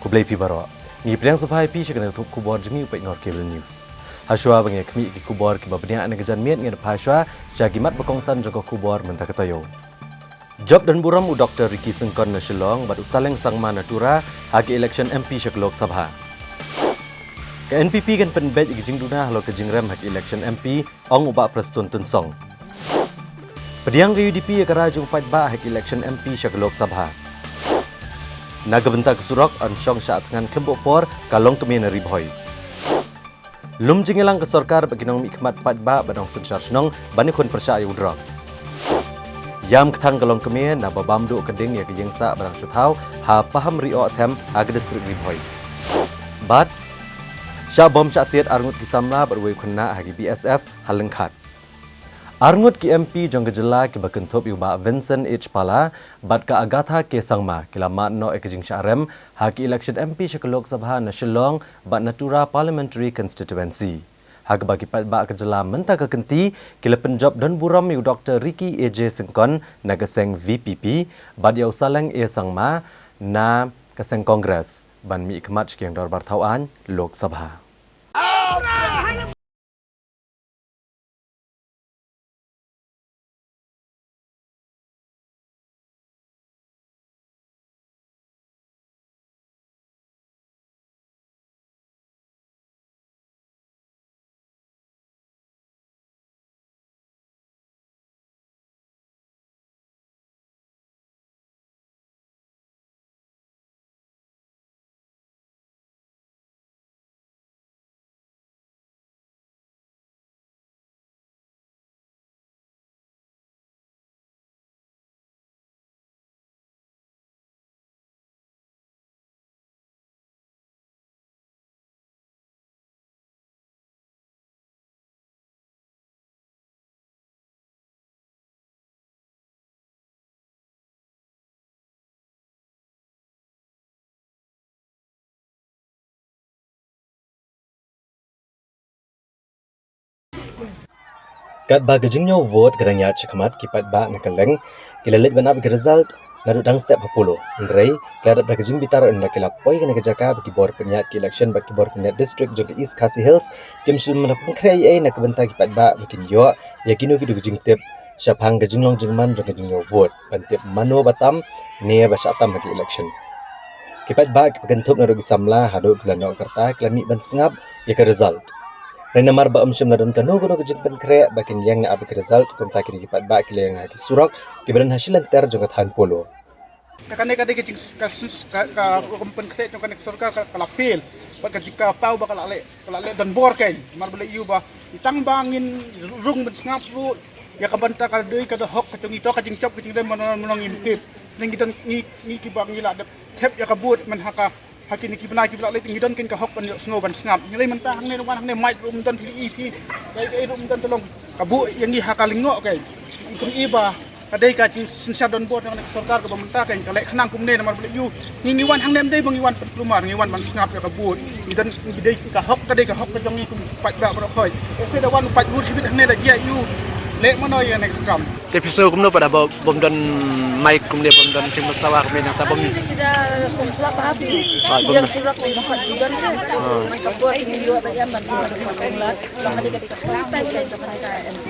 kublai pi baro ngi priang supai pi shikana thup kubor jingi upai ngor cable news haswa bangi khmi ki kubor ki babnya ane gajan miet ngi phaswa jagimat bakongsan joko kubor menta katayo job dan buram u Dr. Ricky Sengkon na Shillong batu saleng sangma natura hagi election MP shak Lok Sabha ke NPP kan penbet igi jingduna halo ke jingrem hagi election MP ong ubak prestun tunsong pediang ke UDP ya kerajung patba hagi election MP shak Lok Sabha Nagabentak surok ansyong saat dengan kelembok por kalong kemina ribhoi lum jingelang ke sorkar bagi nong mikmat patba badong sensar senong bani kun percaya drugs Yam ketang kalong kemia na babamdu keding ya kejengsa barang syuthau ha paham rio athem ag distrik ribhoi bat sya bom syatir arngut kisamla berwei kunna hagi BSF halengkhat arngut ki MP jong gejela ki bakenthop yuba Vincent H Pala bat ka Agatha ke sangma kilama no ekejing syarem hagi election MP Lok Sabha na Shillong bat Natura Parliamentary Constituency Hag bagi patba kejela menta ke kenti kila penjob dan buram yu Dr. Ricky AJ Sengkon na keseng VPP bad yau saleng e sangma na keseng Kongres ban mi ikmat sekiang dor bartauan Lok Sabha. Kat bagajingnya vote kerana cekamat kipat ba nakaleng kilalit banap ke result naru dang step 10 ndrei kiladat bagajing bitar enda kilapoi kana kejaka bagi bor penyat ki election bagi bor penyat district jog East Khasi Hills kimshil menapun krei ai nak benta kipat ba bikin yo yakinu ki gajing tip syapang gajinglong jingman jog gajingnya vote pantip mano batam ne basatam bagi election kipat ba bagentup naru gisamla hadu kelano kerta kelami ban sengap ya ke result Rena marba amsyam na don kano gono kejengpan kre bakin yang na abik result kumta kini kipat ba kile yang haki surak kibaran hasilan ter jongat han polo. Nakane kade kejeng kasus ka kumpan kre jong kanek sorkar kala fail. Bak ketika pau bakal ale dan bor kain marbale yu ba itang bangin rung ben ngap ru ya kabanta ka deui ka hok ka tungi to ka jing cop kejeng dem monong intip. Ning giton ni kibang ngila de tep ya kabut man haka Hakin iki benar kibla leting hidon kin ka hok pan sngo ban snap nilai mentah hang ne ruman hang ne mic rum don pili ip kai rum don tolong kabu yang di hakalingo kai ikun iba kadai ka cing sinsya don board nang sorkar ka pemerintah kai kalek khnang kumne namar beli yu ngi wan hang ne dei bang wan rumar ngi wan ban snap ya kabu idon gidei ka hok kadai ka hok ka jong ikum pat ba bro khoi ese da wan pat bur sibit hang ne da dia yu lek mano ya nek kam episode kumno pada bom don mic kumne bom don sing masalah kumne ta bom tidak sempla pahapi yang surat makan juga mai kabur ini juga bayam bantu pengelat bang ada ketika first time kayak itu mereka MP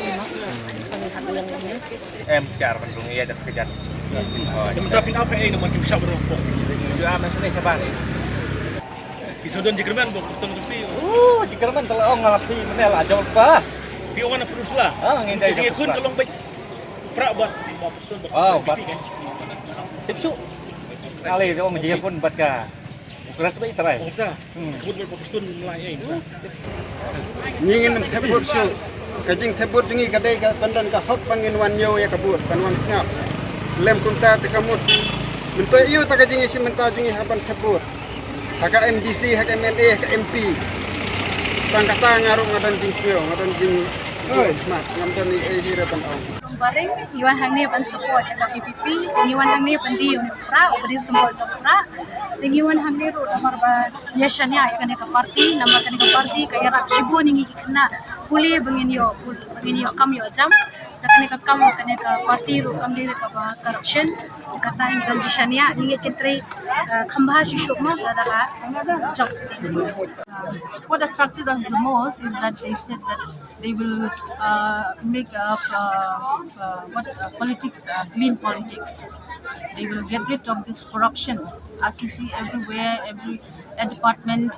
em char bandung iya dah sekejap tapi apa ini nomor bisa berokok sudah maksudnya siapa ni Pisodon jikerman bok betul tapi jikerman kalau ngalati menel aja apa di mana perus lah ngindai jadi kun kalau baik pra buat pistol buat tipsu kali itu menjadi pun buat ka keras baik terai kebut berpistol mulai Nyingin tebur su kajing tebur jungi kadai ka pandan ka hok pangin wan yo ya kabut panwan snap lem kunta te kamut mento iyo ta kajing isi menta jungi haban tebur haka MDC haka MLA haka MP pangkata ngarung ngadan jing sio ngadan jing mat ngamdan ni hira pan au bareng iwan hang ne ban support ka PPP iwan hang ne ban di pra obri symbol chopra iwan hang ne ro marba yeshania ka ne ka party number ka ne ka party ka yara shibo ningi kna pulih bengin yo kam yo jam sakane ka kam kane ka party ro kam dire ka corruption kata in transition ya ni kentre khambha shishok ma da job. What attracted us the most is that they said that they will make politics clean politics. They will get rid of this corruption, as we see everywhere, every department,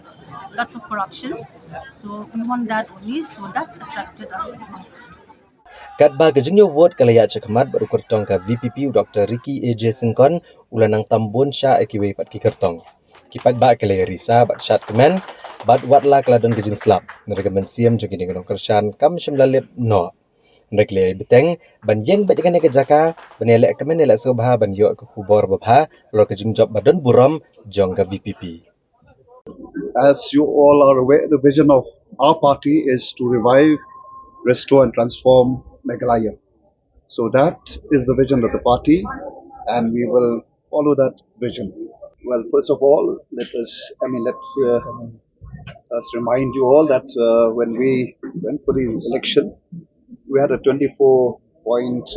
lots of corruption. So we want that only. So that attracted us the most. Kat ba gajingyo vote kalaya chakamat baru kertong ka VPP Dr. Ricky AJ Singkon ulanang tambun sya ekiwe pat ki kertong. Kipak ba kalaya risa bat syat kemen bat watla kaladon gajing slap. Nerega mensiam jogi dengan kershan kam syamlalip no. Nerega beteng ban yeng bat jangan ke jaka benelek kemen elek sobha ban yo ke kubor babha lo gajing job badon buram jong ka VPP. As you all are aware, the vision of our party is to revive, restore and transform Meghalaya. So that is the vision of the party and we will follow that vision. Well, first of all, let's remind you all that when we went for the election, we had a 24-point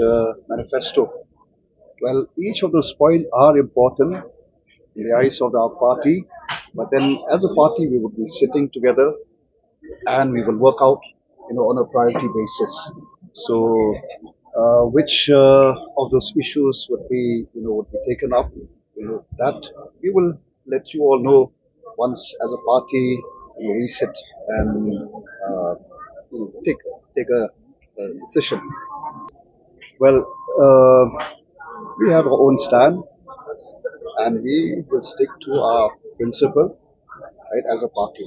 manifesto. Well, each of those points are important in the eyes of our party, but then as a party we would be sitting together and we will work out on a priority basis. So which of those issues would be taken up, that we will let you all know once as a party we sit and take a decision. Well, we have our own stand and we will stick to our principle, right, as a party.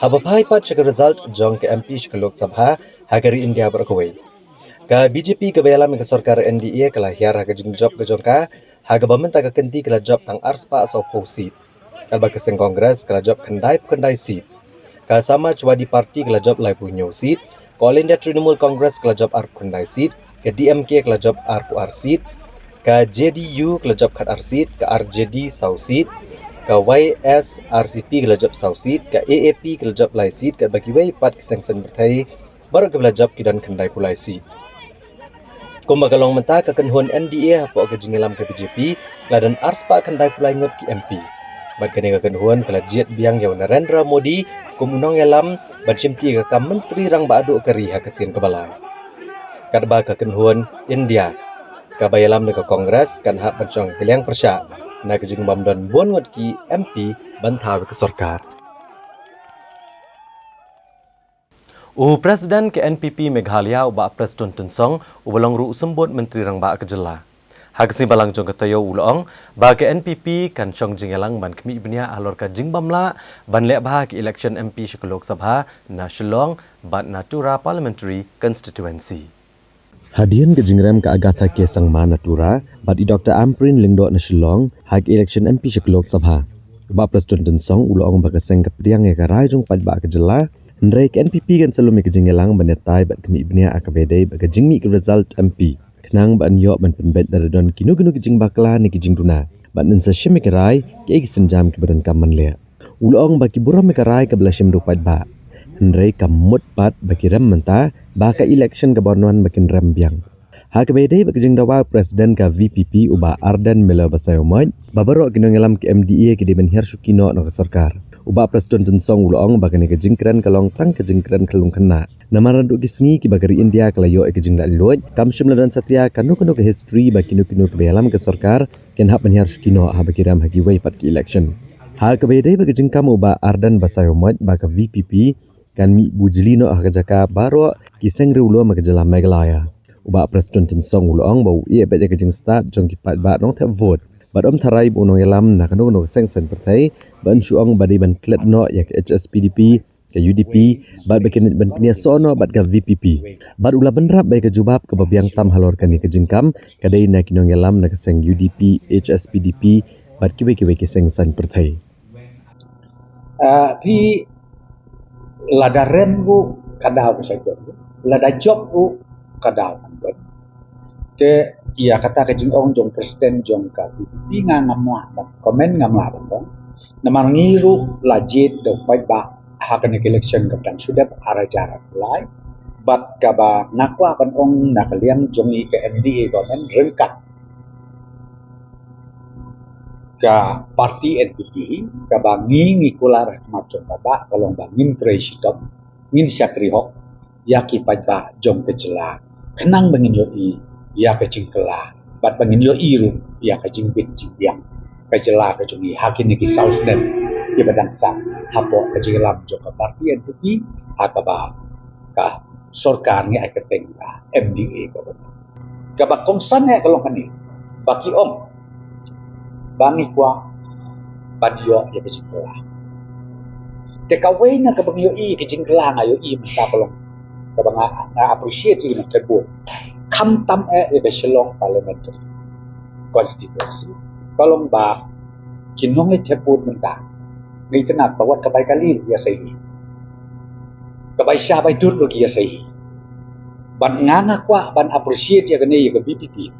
Habapai pat syaka result jong ke MP syaka Lok Sabha hagari India berakawai. Ka BJP ke bayalam ke sarkar NDA kala hiar haga jing job ke jongka haga bamen tak kenti kala job tang arspa asau pausit. kalba keseng kongres kelajap kendai seat. Sama Chwadi Party kelajap lai punyo seat, All India Trinamool Congress kelajap ar kendai seat, ke DMK kelajap ar pu ar seat, ke JDU kelajap khat ar seat, ke RJD sau seat, ke YSRCP kelajap sau seat, ke AAP kelajap lai seat, ke bagi wei pat keseng sen berthai baru ke kelajap kidan kendai pulai seat. Kumbagalong menta ke kenhuan NDA hapo ke jingelam ke BJP keladan arspa kendai pulai ngot ki MP. Bat kene ke kenhuan kelajiat biang yaw Narendra Modi kumunong yalam ban cimti ke kam menteri rang ba adu ke riha kesien kebala. Kadba ke kenhuan India ka bayalam ke kongres kan hak bancong piliang persya na ke jing bamdan bon ngot ki MP bantaw ke sarkar. Presiden ke NPP Meghalaya uba Preston Tensong ubalong ru sembut menteri rang ba kejela. Hagsi balang jong ketayo ulong ba ke NPP kan chong jingelang ban kemi ibnia alor ka jingbamla ban lek bah ke election MP Shikolok Sabha na Shillong ban Natura Parliamentary Constituency. Hadian ke jingrem ke Agatha ke sang ma Natura bat i Dr. Amprin Lingdo na Shillong hak election MP Shikolok Sabha. Ba Preston Tensong ulong ba keseng ke priang ke rai jong pat ba kejela. Ndrai ke NPP kan selalu mengejengelang benetai bat kemi ibnia akabedai bat kejingmi ke result MP. Kenang ban yok ban penbet daradon kinu-kinu kejing bakla ni kejing duna. Bat nensa syem kerai ke senjam ke badan kaman lea. Ulong baki buram kerai ke belah syem dupat ba. Ndrai kamut pat baki rem menta baka election ke bornuan bakin rem biang. Hakabedai bat kejing dawa presiden ke VPP uba Ardan Mela Basayomod babarok kinu ngelam ke MDA ke diben hiar syukino no ke sarkar. Uba Preston Tensong ulong bagani ke jingkran kalong tang ke jingkran kalung kena. Namaran duk kisngi ki bagari India kalayo ke jingla luot. Kam syumla dan satya kanu ke history bagi kinu ke bayalam ke sarkar ken hak penhiar skino ha bagiram hagi wei pat ki election. Ha ke bedai bagi jingkam uba Ardan Basayomod baka VPP kan mi bujlino ha jaka baro ki sengri ulo ma ke jela Meghalaya. Uba Preston Tensong ulong bau ie bet ke jing start jong ki pat ba nong tap vote. Bat tarai buno yalam na kanu seng sen pertai ban syuang badi ban klet no yak HSPDP ke UDP bat bikin ban penia sono bat ke VPP bat ula benrap bai ke jubab ke babiang tam halor kan ke jingkam kadai na kinong yalam na seng UDP HSPDP bat kiwe ke seng sen pertai pi lada rem bu kadau saja lada job bu kadau kan te ia kata ke jing ong jong presiden jong ka PPP ngamwa komen ngamla dong namang ngiru lajit do fight ba hakan election kapten sudah ara jarak lai bat ka ba nakwa ban ong nakalian jong i ke MDA government rengkat ka parti NPP ka ba ngi kular macam ba kalong ba ngin tresidop ngin syakri hok yaki fight ba jong kejela kenang bangin yo i ia kecing kelah, bat bangin yo iru, ia kecing bit jingbiang, kejela kecungi hakin ni Southland, ia badang sang, hapo kecing lam joka parti NPP, hakaba ka sorkar ni ay keteng ka MDA ko. Kaba kongsan ni kalong kani, baki om, bangi kwa, badiyo ia kecing kelah. Tekaway na kabang yo i kecing kelah ngayo i mata kalong, kabang na appreciate i magkabot. Kam tam ke Shillong Parliamentary Constituency. Kalong ba kinong iteput menta. Ngi tenat bawat kabay kali ya sahi. Kabay siya bay dur ya sahi. Ban nganga kwa ban appreciate ya gani ya BPP.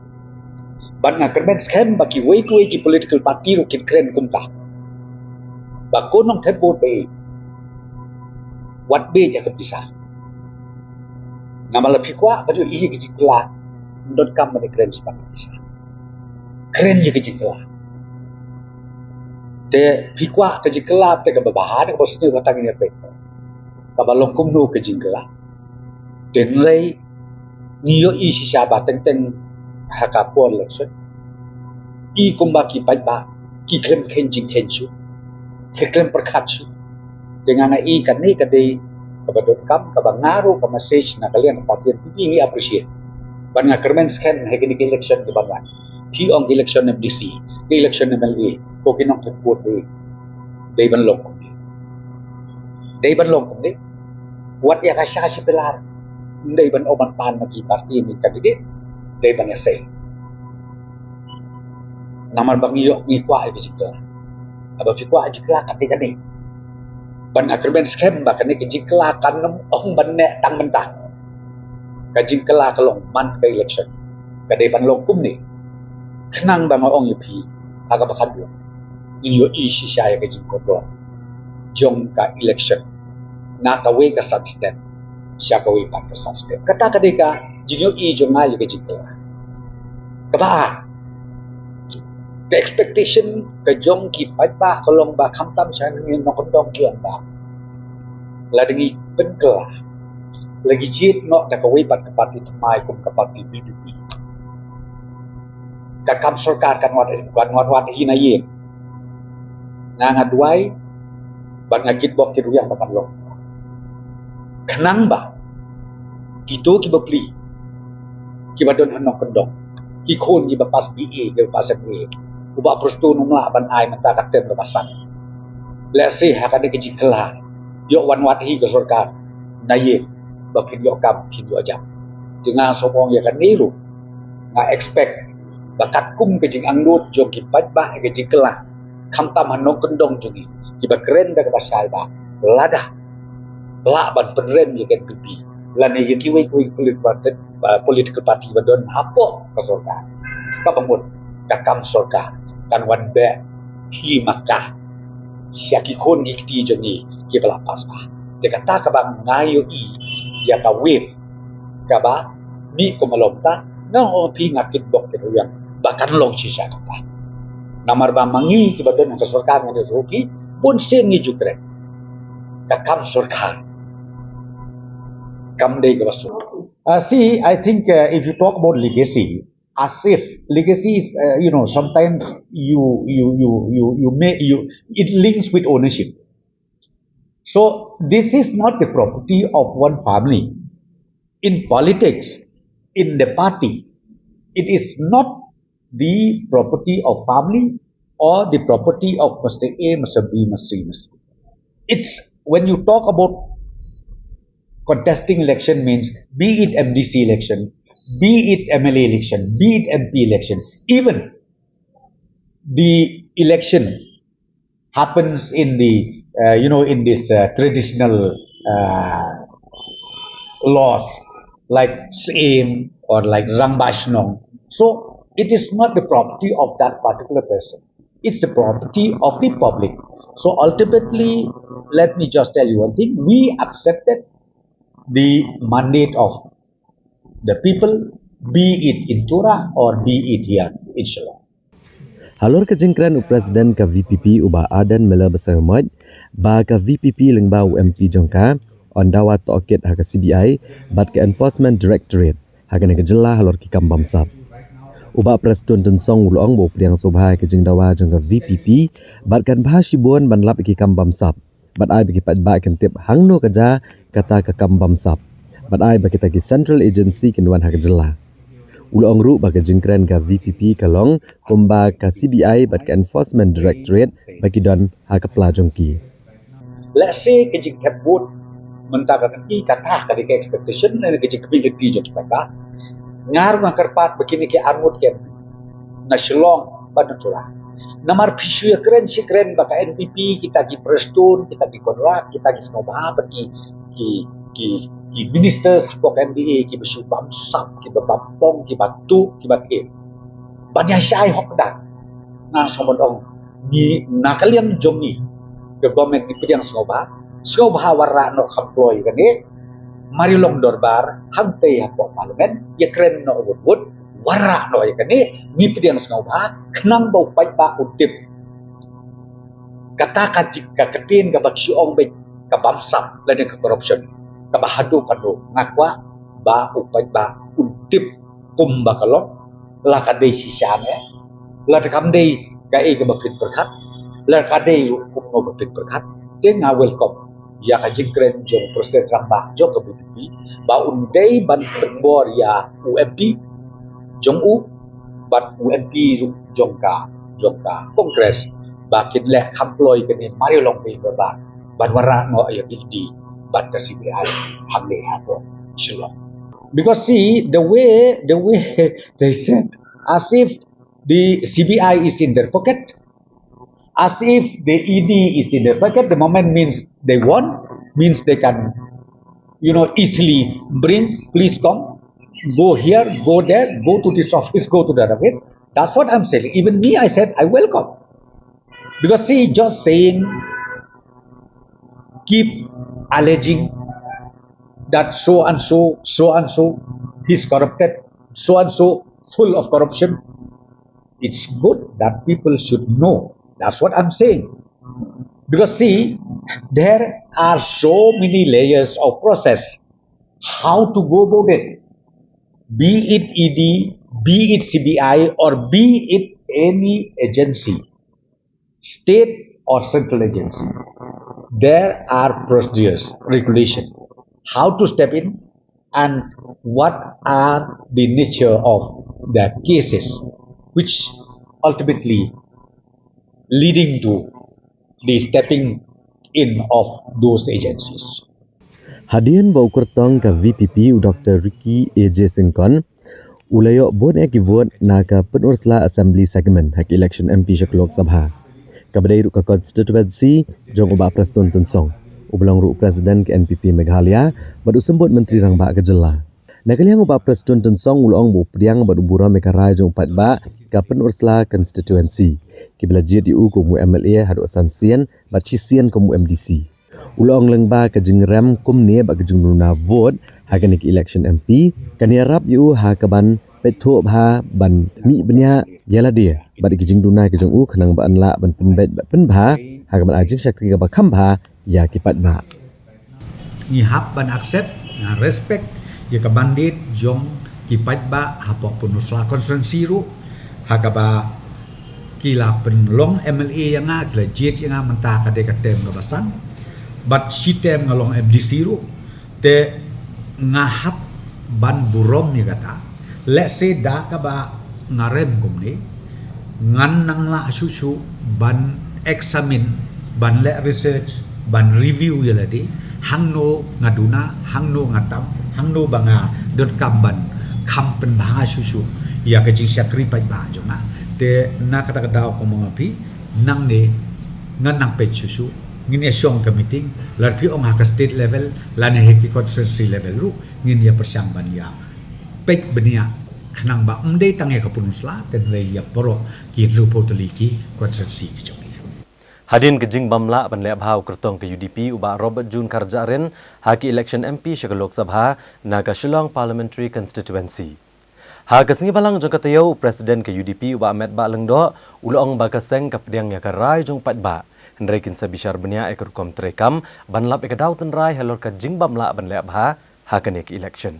Ban nga kermen scam baki way to way ki political party ro kin kren kumta. Ba konong teput bay. Wat be ya kepisah. Nama lebih kuat pada ia kejiklah dot kam pada keren sebagai bisa keren je kejiklah te pikwa kejiklah te kebabahan ke bosnya batang ini apa kabalong kumno kejiklah dengai niyo isi siapa tentang hakapon election i kumbaki pajba ki keren kenjing kenju keren perkatsu dengan i kan ni kadai kabadot kam kabangaru ka message na kalian parti NPP appreciate ban nga kermen scan hegini election di banwan hi ong election ng DC election ng MLA ko kinong support day ban long what ya kasya si pilar day ban oman pan magi parti ni candidate day ban say naman bang iyo ni kwa ay bisita aba fikwa jikla kani ban agreement scam ba kani jikla kan ong ban ne tang mentah ka jikla kalong man ka election kadai ban long kum ni kenang ba ong yupi aga ba kadu in yo ishi shaya ka jikko jong ka election na ka we ka substance siya ka we pa ka substance kata kadai ka jinyo i jong nga ka jikla kaba the expectation ka jong ki pa kalong ba kamtam siya ng nokondong kiyan ba la dengi penkela lagi jit no da ka we pa ka parti tmai kum ka parti BBP ka kam sarkar kan wat hinayin nga ngadway ban ngakit bok ki ruyang bakan lo kenang ba kito ki bapli ki badon hanok kendong ki khon ki bapas BA ki bapas MA uba prosto numla ban ai mata katem bapasan let's say hakade ki jikla yo wan wat hi ka sarkar naye bakin yo kam hindu ajam dengan sopong ya kan niru nga expect bakat kum ke jing angdut jong ki patba ke jikla kamtam hanok kendong jungi ki bakren da ka basai ba lada la ban penren ye kan pipi lan ye ki we political party badon hapo ka sarkar ka bangun ka kam sarkar kan wan be hi makah siaki kon gikti jongi ki bala paspa de kata ka bang ngayo i ya ka win ka ba ni ko malomta no pi ngakit bok ke yang bahkan long sisa ka namar ba mangi ki badon ka sarkar ngade roki pun sen ni jukre ka kam sarkar kam de ka basu. See, I think if you talk about legacy, as if legacy is, sometimes it links with ownership. So this is not the property of one family. In politics, in the party, it is not the property of family or the property of Mr. A, Mr. B, Mr. C, Mr. B. It's when you talk about contesting election means be it MDC election, be it MLA election, be it MP election, even the election happens in the in this traditional laws like SAME or like Rangbashnong. So it is not the property of that particular person. It's the property of the public. So ultimately, let me just tell you one thing. We accepted the mandate of the people, be it in Tura or be it here in Shillong. Halor ka jengkran u Presiden ka VPP uba Adan Mela Besarmaj, ba ka VPP lengba u MP jongka, on dawat toket ha ka CBI, bat ka Enforcement Directorate, ha ka jela halor ki kambam sab. Uba Presiden Tensong ulong bo priang sobha ka jeng dawa jongka VPP, bat kan bahasibon ban lap ki kambam sab. Bat ai bagi patba kan tip hangno kaja kata ka kambam sap. Bat ai bagi tagi Central Agency kinwan ha jela. Ulong ru bagi jengkran ka VPP kalong kumba ka CBI bat ka Enforcement Directorate bagi don ha ka pelajongki. Let's say ke jing tebut mentaka ki kata ka ke expectation na ke jing community jong kita. Ngar na karpat begini ke armut ke na Shillong Tura. Namar pisu ya keren si keren baka NPP kita ki Preston kita ki Kodrak kita ki Snobha pergi ki ministers bok MBA ki besu bamsap ki bampong ki batu ki bakke banyak syai hok dak na somodong ni nakaliang jongi ke government di pediang Snobha warra no employ kan mari long dorbar hampe ya pok parlimen ya keren no wood warra no ya kani ni pediang Snobha kenang bau pai ba utip kata ka ketin ka baksu ong be ka bamsap lain ka corruption ka bahadu kanu ngakwa ba upai ba utip kum bakalo la ka dei sisane la kam dei ka e ka bakrit berkat la ka dei kum no bakrit berkat te nga welcome ya ka jingkren jong presiden ramba jong ka BPP ba undei ban perbor ya UMP jong u bat UMP jong ka kongres bakin le employ kini mari long pe ba ban wara no ya di bat ka CBI hamle hapo Shillong. Because see the way they said as if the CBI is in their pocket, as if the ED is in the bucket. The moment means they won, means they can, easily bring, please come, go here, go there, go to this office, go to that office. That's what I'm saying. Even me, I said, I welcome. Because see, just saying, keep alleging that so and so, he's corrupted, so and so, full of corruption. It's good that people should know. That's what I'm saying. Because see, there are so many layers of process. How to go about it? Be it ED, be it CBI, or be it any agency, state or central agency. There are procedures, regulation, how to step in, and what are the nature of the cases, which ultimately leading to the stepping in of those agencies. Hadian bau kurtong ke VPP Dr. Ricky AJ Singkon ulayok bon ek vote na ka penursla assembly segment hak election MP Shak Lok Sabha. Kabadai ru ka constituency jong uba Preston Tunsong. Ubelang ru presiden ke NPP Meghalaya badu sembut menteri rang ba ke jela. Nakaliang uba Preston Tunsong ulong bu priang badu bura mekarai jong pat ba ka penursla constituency. Kibla jid yu ku mu MLA hadu asansian bat chisian ku mu MDC. Ulong lengba ke jengrem kum ne ba ke jengruna vote hakan ke election MP kan yarap yu ha ka ban petho bha ban mi benya yala dia ba ke jengruna ke jong u khanang ba anla ban penbet ba penbha ha ka ban ajing sakri ba khambha ya kipat ba Ngihap ban accept na respect ya ka bandit jong kipat ba hapok penusla konstituensi ru ha ka ba kila penlong MLA yang kila jet yang mentah kade katem kabasan but sitem ngalong MDC ru te ngahap ban burom ni kata let's say da ka ba ngarem kumni ngan nang la susu ban examine ban le research ban review ya ladi hangno ngaduna hangno ngatam hangno banga dot kamban kampen banga susu ya ke jing syakri pai ba jonga te na kata kadau ko mengapi nang ne ngan nang pe susu ngin ya syong ka meeting larpi ong ha ka state level lane heki constituency level ru ngin ya persyamban ya pek benia khnang ba umdei tangya ka punusla ten le ya poro ki ru potoliki constituency ki jongi Hadin ke jing bamla ban le bhau kertong ke UDP uba Robert Jun Karjaren haki election MP Shak Lok Sabha na ka Shillong Parliamentary Constituency. Ha ka singi balang jong katayo presiden ke UDP uba Ahmed Ba Lengdo ulong ba ka seng ka pediang ya ka rai jong pat ba. Hendrekin sa bishar benya ekor kom trekam ban lap ek dauten rai halor ka jing bamla ban le bha ha ka nek election.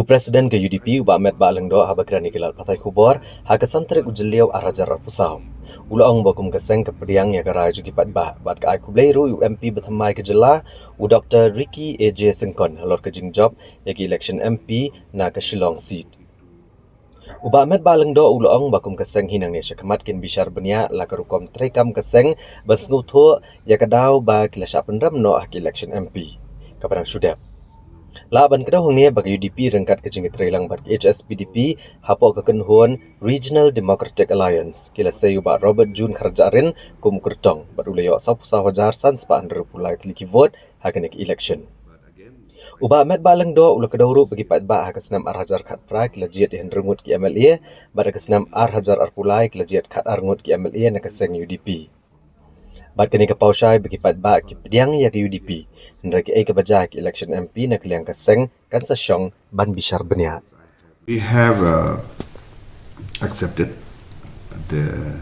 Presiden ke UDP uba Ahmed Ba Lengdo ha bakrani kilal patai kubor ha ka santrek ujeliau arajar pusau. Ulong bakum keseng ke pediang ya karai jugi pat ba bat ka ai kubleiru UMP bertemai ke jela u Dr. Ricky AJ Singkon halor ke jing job ya ki election MP na ke Shillong seat. Uba Ahmed Ba Lengdo ulong bakum keseng hinang ne syakmat kin bishar benya la karukom trekam keseng basngutho ya kadau ba kilasha pendram no hak election MP. Kaparang sudap Laban kedahong ni bagi UDP rengkat ke jingit relang bat HSPDP hapo ke kenhuan Regional Democratic Alliance kila sayu ba Robert Jun Karjaren kum kertong bat ulayo sapusa wajar sans pa andru pulai tliki vote hakanik election. Uba Ahmed Ba Lengdo ula kedahuru bagi pat ba hakasnam arhajar khat prai kila jiat hendrengut ki MLA bat hakasnam arhajar arpulai kila jiat khat arngut ki MLA na kaseng UDP. Bat kini ke pausai bagi pat ba ki pediang ya ke UDP hendra ki ke baja ki election MP na kiliang kaseng kan sa syong ban bishar benya. We have accepted the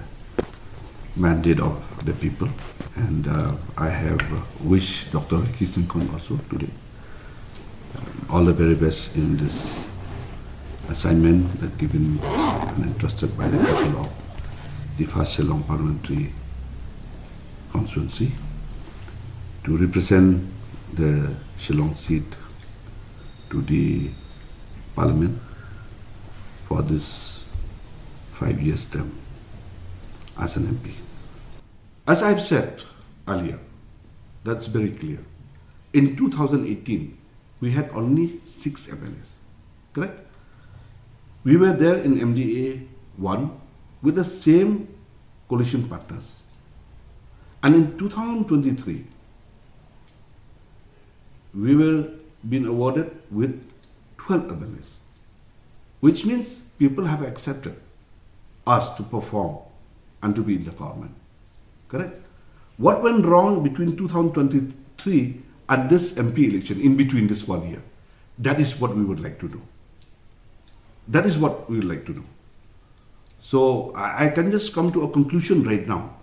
mandate of the people and I have wished Dr. Ricky Singkon also today all the very best in this assignment that given and entrusted by the people of the first Shillong Parliamentary Constituency to represent the Shillong seat to the Parliament for this 5 years term as an MP. As I've said earlier, that's very clear. In 2018, we had only 6 MLAs, correct? We were there in MDA 1 with the same coalition partners. And in 2023, we were being awarded with 12 MLAs, which means people have accepted us to perform and to be in the government. Correct? What went wrong between 2023 and this MP election, in between this 1 year? That is what we would like to do. That is what we would like to do. So I can just come to a conclusion right now,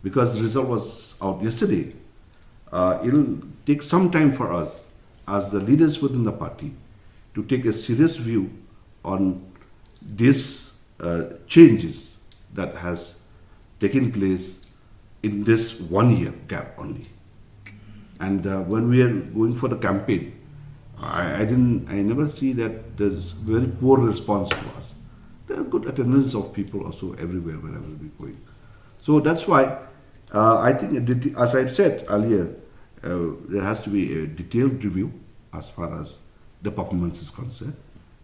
because the result was out yesterday. It'll take some time for us as the leaders within the party to take a serious view on these changes that has taken place in this 1 year gap only. And when we are going for the campaign, I never see that there's very poor response to us. There are good attendance of people also everywhere wherever we going. So that's why I think, as I've said earlier, there has to be a detailed review as far as the performance is concerned.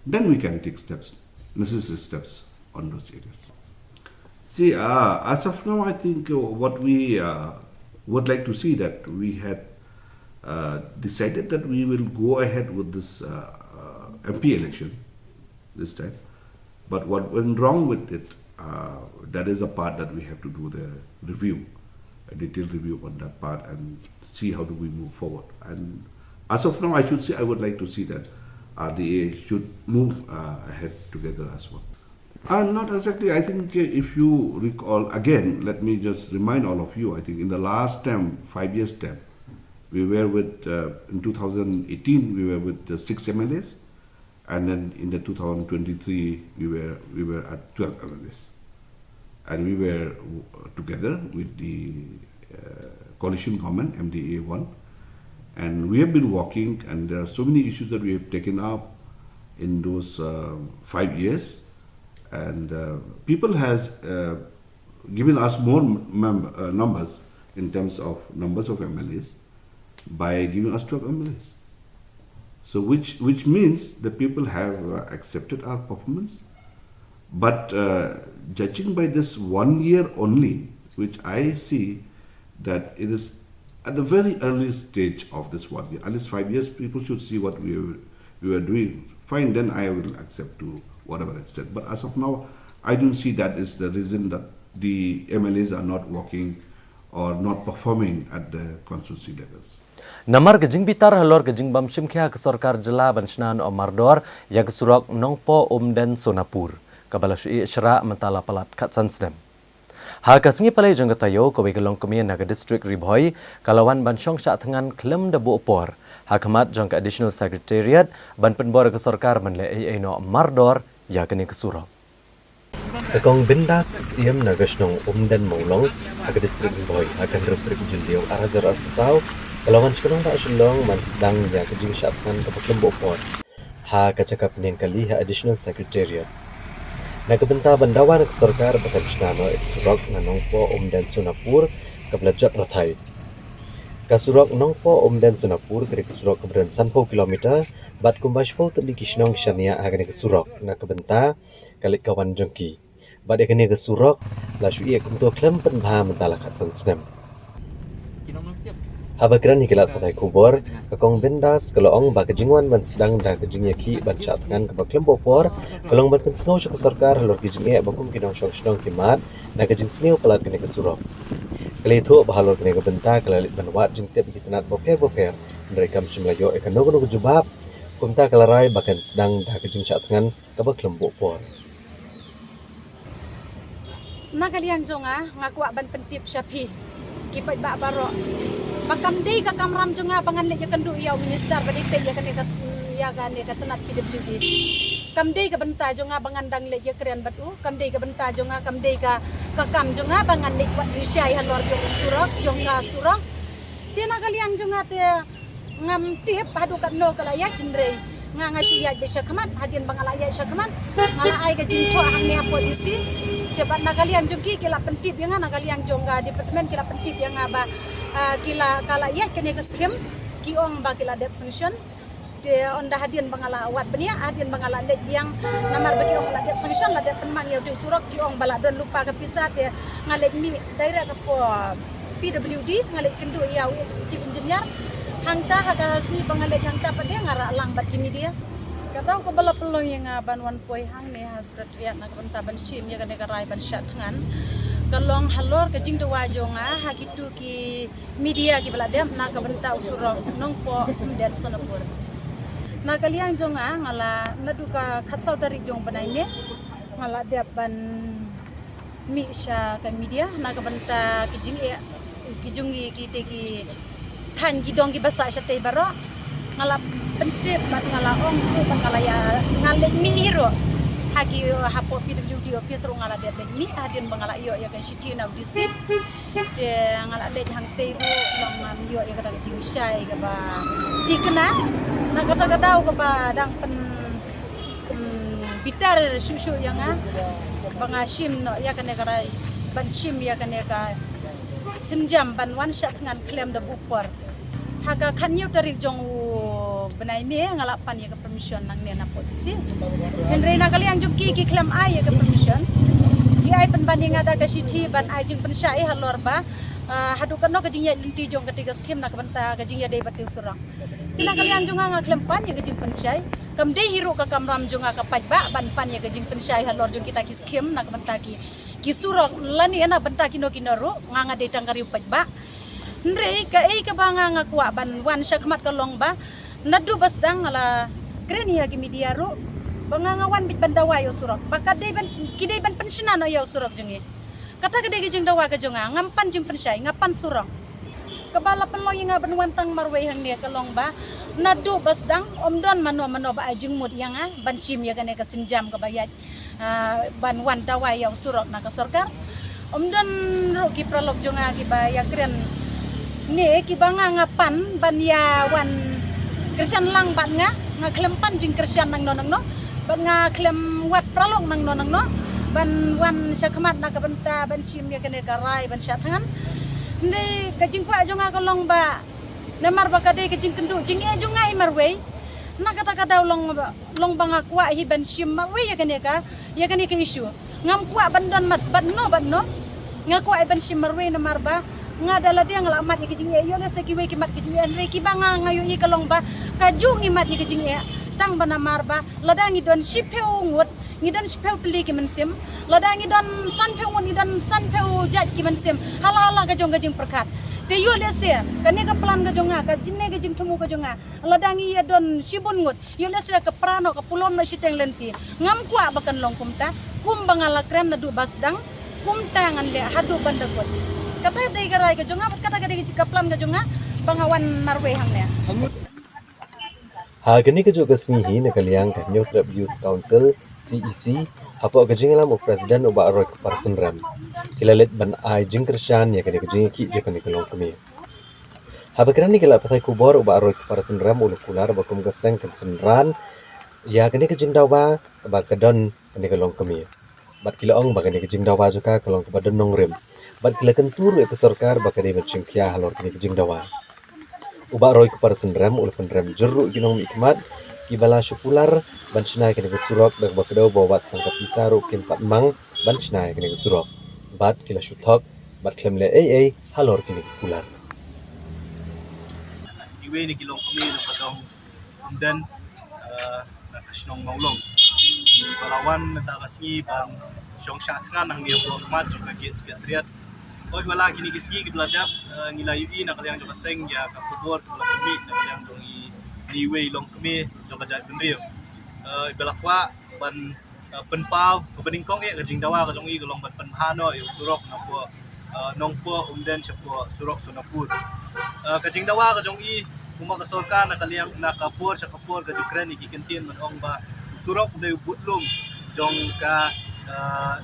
Then we can take steps, necessary steps on those areas. See, as of now, I think what we would like to see, that we had decided that we will go ahead with this MP election this time. But what went wrong with it, that is a part that we have to do the review, a detailed review on that part, and see how do we move forward. And as of now, I would like to see that RDA should move ahead together as well. Not exactly. I think if you recall, again, let me just remind all of you, I think in the last term, 5 years term, we were with, in 2018, we were with 6 MLAs. And then in the 2023, we were at 12 MLAs. And we were together with the coalition government, MDA-1. And we have been working, and there are so many issues that we have taken up in those 5 years. And people has given us more numbers in terms of numbers of MLAs by giving us 12 MLAs. So which means the people have accepted our performance. But judging by this 1 year only, which I see that it is at the very early stage of this 1 year. At least 5 years, people should see what we were doing. Fine, then I will accept to whatever extent. But as of now, I don't see that is the reason that the MLAs are not working or not performing at the constituency levels. Namar gejing bitar halor gejing bam simkhia ke Sarkar Jela Bansnan Omardor yang kesurok nongpo Umden Sonapur kabala shui syara mentala palat Katsan Sdem. Ha kasingi palai jang katayo ko begelong kemien naga district Ribhoi kalawan bansong sya tengan klem debu opor ha kemat jang ke additional secretariat ban penbor ke Sarkar menle no Mardor ya kini kesurok. Kekong bindas siem naga snong Umden Maulong naga district Ribhoi akan rubrik jildiau arajar arpusau kalawan sekarang tak selong man sedang ya kejing syatkan ke kelompok pon ha kacakap ning kali ha additional secretariat na kebenta bandawan ke Sarkar bakan snano surok nanongpo Umden Sonapur ke belajat rathai kasurok nongpo Umden Sonapur ke surok ke 10 kilometer bat kumbashpo tadi kisnong syania agane ke surok na kebenta kali kawan jengki bat ekene ke surok la shui kunto klem penbha mentala Katsan Sdem. Habakran hikilat patai kubor, kakong bendas kaloong bagajingwan ban sedang dah kejingyaki ban catkan ke baklem bopor, kalong ban snow syak Sarkar halor kejingye bakum kinong syong kimat, na kejing snew pelat kene kesurok. Kali itu bahalor kene kebenta kalalit ban wat jengtip dikenat boper, mereka melayo ekanogono kejubab, kumta kalarai bakan sedang dah kejing catkan ke baklem bopor. Nakalian jonga ngakuak ban pentip syapi kipat bak barok bakam dei ka kamram jonga pangan le jakan du ya minister badi pe ya kan ya tenat hidup di kam dei ka benta jonga bangandang le jakrian batu kam dei ka benta jonga kam dei ka kam jonga bangan le wat risyai halor jong surok jonga surok dia nakalian jonga te ngam tip hadu kan no kala ya cindre ngangati ya besya kaman hadin bangala ya syakaman ngala ai ka jinto hang ni polisi debat nakalian jongki kila pentip yang nakalian jongga departemen kila pentip yang aba kila kala ya kene keskim kiong ba kila det sanction de onda hadin bangala awat benia hadin bangala det yang namar bagi ong la det sanction la det penman ya di surok kiong bala don lupa ke pisat ya ngalet mi daerah ke po PWD ngalik kendu ia executive engineer hangta hagarasi bangalik hangta pada ngara lang bat kimi dia katau ko bala pelong yang ban poi hang ne has sekretariat nak benta ban shim ya kan rai ban shat ngan kalong halor ke jing dewa jonga hakitu ki media ki bala dem nak benta usurong nong po det sonapur na kaliang jonga ngala naduka khatsau dari jong banai ne ngala dia ban mi sha ka media na ka banta ki jing e ki jungi ki te ki than ki dong ki basa sha te baro ngala pentip bat ngala ong ku ngala ya ngale mi hero hagi hapo PWD office ro ngala dia mi adin bangala yo ya kan city na disit de ngala de hang te ro long yo ya ka jing shai ka ba dikena na kata-kata ko ba dang pen bitar susu yang banga shim no ya kan negara ban shim ya kan ka senjam ban one shot ngan claim da bupor haga kanyo tarik jong benai me ngalapan ya ke permission nang ne na polisi henry na kali yang juki ki claim ai ya ke permission ki ai penbanding ada ke city ban ai jing pensai halor ba hadu kan no ke jing ya linti jong ketiga skim na ke banta ke jing ya dei batiu surang kina kalian junga nga claim pan ya ke jing pensai kam dei hiro ka kamram junga ka pajba ban pan ya ke jing pensai halor jong kita ki skim na ke banta ki surang lani ana banta kino kinoro nga dei tangkari pajba Nre ka ka banga nga kuwa ban wan syakmat kalong ba nadu basdang ala kreni ya media ro banga nga wan bit bandawa yo surak baka dei ban kidei ban pensiunan yo surak jengi kata kidei jeng dawa ka jonga ngampan jeng pensai ngapan surak kebala penloy nga ban wantang marway hang ne kalong ba nadu basdang omdon mano ba ajeng mud yang ban sim ya kane ka sinjam ka bayat ban wan dawa yo surak na ka sorkar omdon ro ki pralog jonga ki ba ya kren ni ki banga ngapan ban ya wan Christian lang ban nga klempan jing Christian nang nonang no ban nga klem wat pralong nang nonang no ban wan syakmat na kabenta ban sim ya kene karai ban syatangan ndi kajing kwa jonga kalong ba namar ba kade kajing kendu jing e jonga marway na kata long banga kwa hi ban sim marway ya kene ka issue ngam kwa bandon mat ban no nga kwa ban sim marway namar ba nga dala dia ngalamat ni kejing yo le sekiwe kimat kejing andre ki banga ngayo i kalong ba kaju ngimat ni kejing tang bana marba ladangi don shipeu ngut ngidan shipeu peli ki mensim ladangi don sanpeu ngut ngidan sanpeu jat ki mensim hala kajong perkat de yo le se kane ka plan kajong ka jinne kejing tumu kajong ladangi ya don shibun ngut yo le se ka prano ka pulon no shiteng lenti ngam kwa bakan long kumta kum bangala kren na du basdang kum tangan le hadu bandakot kata dei garai ka jonga kata dei kaplan ka jonga bangawan marwe hangnya Hagani ka juga singihi na kaliang ka New Trap Youth Council CEC hapo ka jingalam o president uba aroy ka parsen ram kilalit ban ai jing Christian ya kani ka jingi ki je kani kalong kami habakran ni kala patay kubor uba aroy ka parsen ram ulo kular ba kum gasang kan senran ya kani ka jingdawa ba ka don kani kalong kami bat kilaong ba kani ka jingdawa juga kalong ka badon nong rim bat kilakan turu ke sorkar bakade macam kia halor kini kejing dawa uba roy ke parsen ram ulpan ram jeruk ginong ikmat kibala syukular ban chnai kini ke surok dak bakadau bawat tangkap pisaru kin pat mang ban chnai kini ke surok bat kila syuthok bat klemle halor kini ke kular iwe ni kilong kami na padong dan nakasnong maulong balawan natagasngi bang jong syatran nang dia promat jong kagit sekretariat oi wala kini kisgi ke beladap ngilayui nak kaliang jong seng ya ka kubur ke belah kami nak kaliang jong liwe long kami jong kajat kendrio belakwa ban penpau kebeningkong ke jing dawa ka jong i golong ban penhano yo surok napo nongpo umden chapo surok sunapur ka jing dawa ka jong i uma ka sorka nak kaliang nak kapur sa kapur ka jukren ikikentin man ong ba surok de butlum jong ka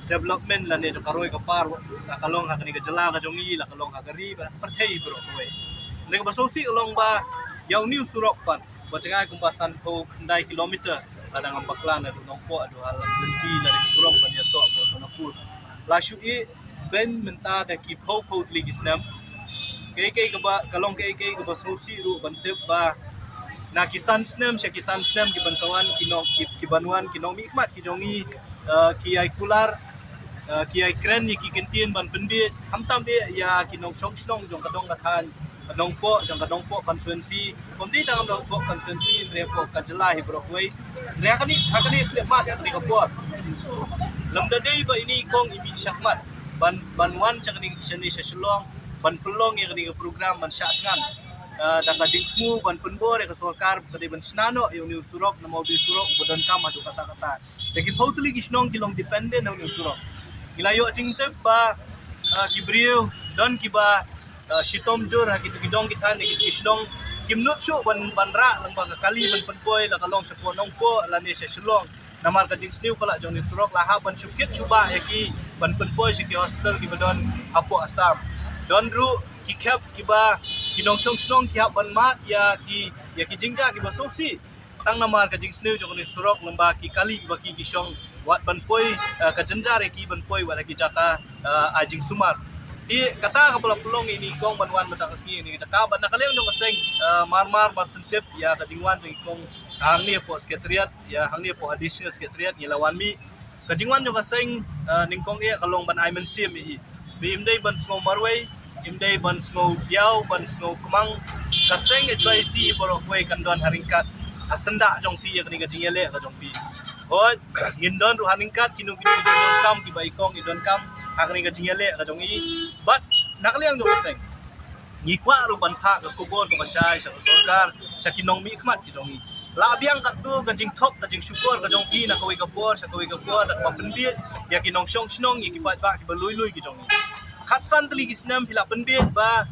development la ne jo karoy ka par ka kalong ha kani ka jala ka jongi la kalong ha gari ba parthei bro koy ne ka basosi along ba yaw new surok pan ba canga kumbasan ko ndai kilometer ada ngam baklan adu nongpo adu hal lenti la ne surok ban ya so ko sonapur la shu i ben menta da ki pho tli gisnam ke ka ba kalong ke ka basosi ru ban tep ba na kisan snem ki bansawan ki banwan ki nomi ikmat ki jongi ki ay kular kiai kren ni ki kentin ban penbit hamtam de ya ki nong shong shnong jong kadong kathan kadong po jong kadong po constituency komdi tang dong po constituency re po kajla hi brokoi re kani hakani mat ya ni kapor lamda dei ba ini kong imi syakmat ban wan chakni shani shalong ban pelong ya kani program ban syatngan daga dingmu ban penbor ya sarkar kadi ban snano yo ni surok na mau di surok bodan kam adu kata-kata lagi fautli gisnong kilong dependent na ni surok kilayo cingtep ba kibriu don kiba shitom jur ha kitu kidong kitan ni kisdong kimnut shu ban ra lang ba kali ban penpoi la kalong sa ponong po la ni sa sulong namar ka jing sniu pala jong ni surok la ha ban syukit suba ya ki ban penpoi si ki hostel ki badon apo asam don ru ki khap kiba kinong song snong ki ha ban mat ya ki jingja ki ba sofi tang namar ka jing sniu jong ni surok lamba ki kali ba ki kisong wat ban poi ka jenjare ki ban poi wala ki jaka ajing sumar di kata kapula pulong ini kong banwan mata kasi ini jaka ban nakaleng dong kaseng marmar sentip ya ka jingwan jing kong hang ni po sekretariat ya hang ni po additional sekretariat ni lawan mi ka jingwan jong kaseng ning kong e kalong ban aimen sim i bi imdai ban smo marway imdai ban smo biao ban smo kemang kaseng e choi si borok we kandon haringkat asenda jong pi ya kini ka jingele ka jong pi oh ngindon ru haningkat kinu kam ki bai kong idon kam akni ka jingele ka jong i but nakaliang do seng ni kwa ru ban pha ka kubon ko masai sa sarkar sa kinong mi khmat ki jong i la biang ka tu ka jing thok ka jing syukur ka jong i na ka wi ka bor sa ka wi ka bor na pa penbit ya kinong shong snong ki pat ba ki balui lui ki jong i khat san tli ki snam phila penbit ba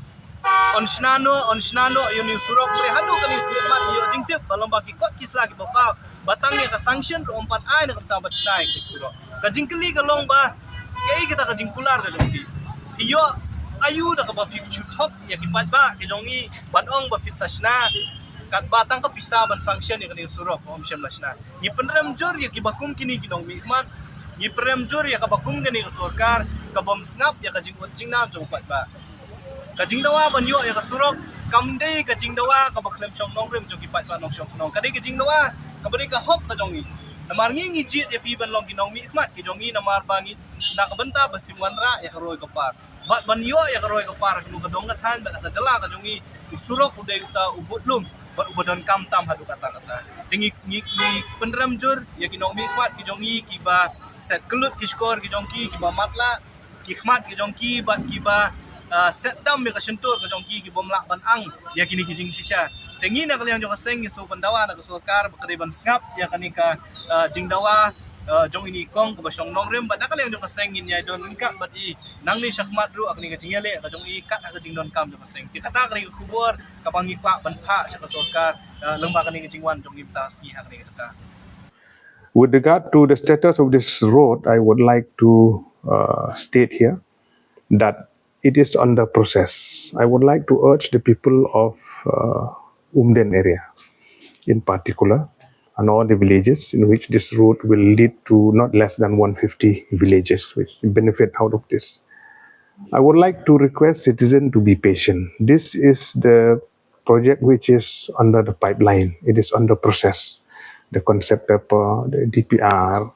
on snano yo ni surok pre hadu kani khmat yo jing tip balom ba ki kot kisla ki ba batangnya ka sanction ro empat ai na kata bat snai ki suro ka jingkeli ka long ba kei kita ka jingkular ka jongki iyo ayu da ka ba picture top ya ki pat ba ki jongi banong ba pizza sna kat batang ka pisa ban sanction ya ka ni suro ko om shem lasna ni penrem jor ya ki bakum kini ki dong mi man ni prem jor ya ka bakum kini ka sarkar ka bom snap ya ka jingwat jingnam jong pat ba ka jingdawa ban yo ya ka surok kamdei ka jingdawa ka baklem shong nong rem jong ki pat ba nong shong nong kadai ka jingdawa kabari ka hok ka jongi namar ngi jit ya pi ban long kinong mi khmat ki jongi namar bangi na ka benta ba timwan ra ya ka roi ka par bat ban yo ya ka roi ka par ka dong ka than ba ka jala ka jongi usurok udai uta ubudlum bat ubodon kam tam hadu kata tingi ngi penram jur ya kinong mi khmat ki jongi ki ba set kelut ki skor ki jongi ki ba matla ki khmat ki jongi bat ki ba set dam ya ka sentur ka jongi ki bom lak ban ang ya kini ki jing sisa tengi na kalian jong kaseng isu pendawa na sarkar bakariban skap ya kanika jingdawa jong ini kong ka basong nong rem ba na kalian jong kaseng in ya don ka bat i nang ni syakmat ru akni ka jingele ka jong i kat ka jingdon kam jong kaseng ti kata kani kubur ka bangi pa ban pha sa sarkar lembah kani ka jingwan jong imta si akni ka jaka. With regard to the status of this road, I would like to state here that it is under process. I would like to urge the people of Umden area in particular and all the villages in which this road will lead to not less than 150 villages which benefit out of this. I would like to request citizens to be patient. This is the project which is under the pipeline. It is under process. The concept paper, the DPR,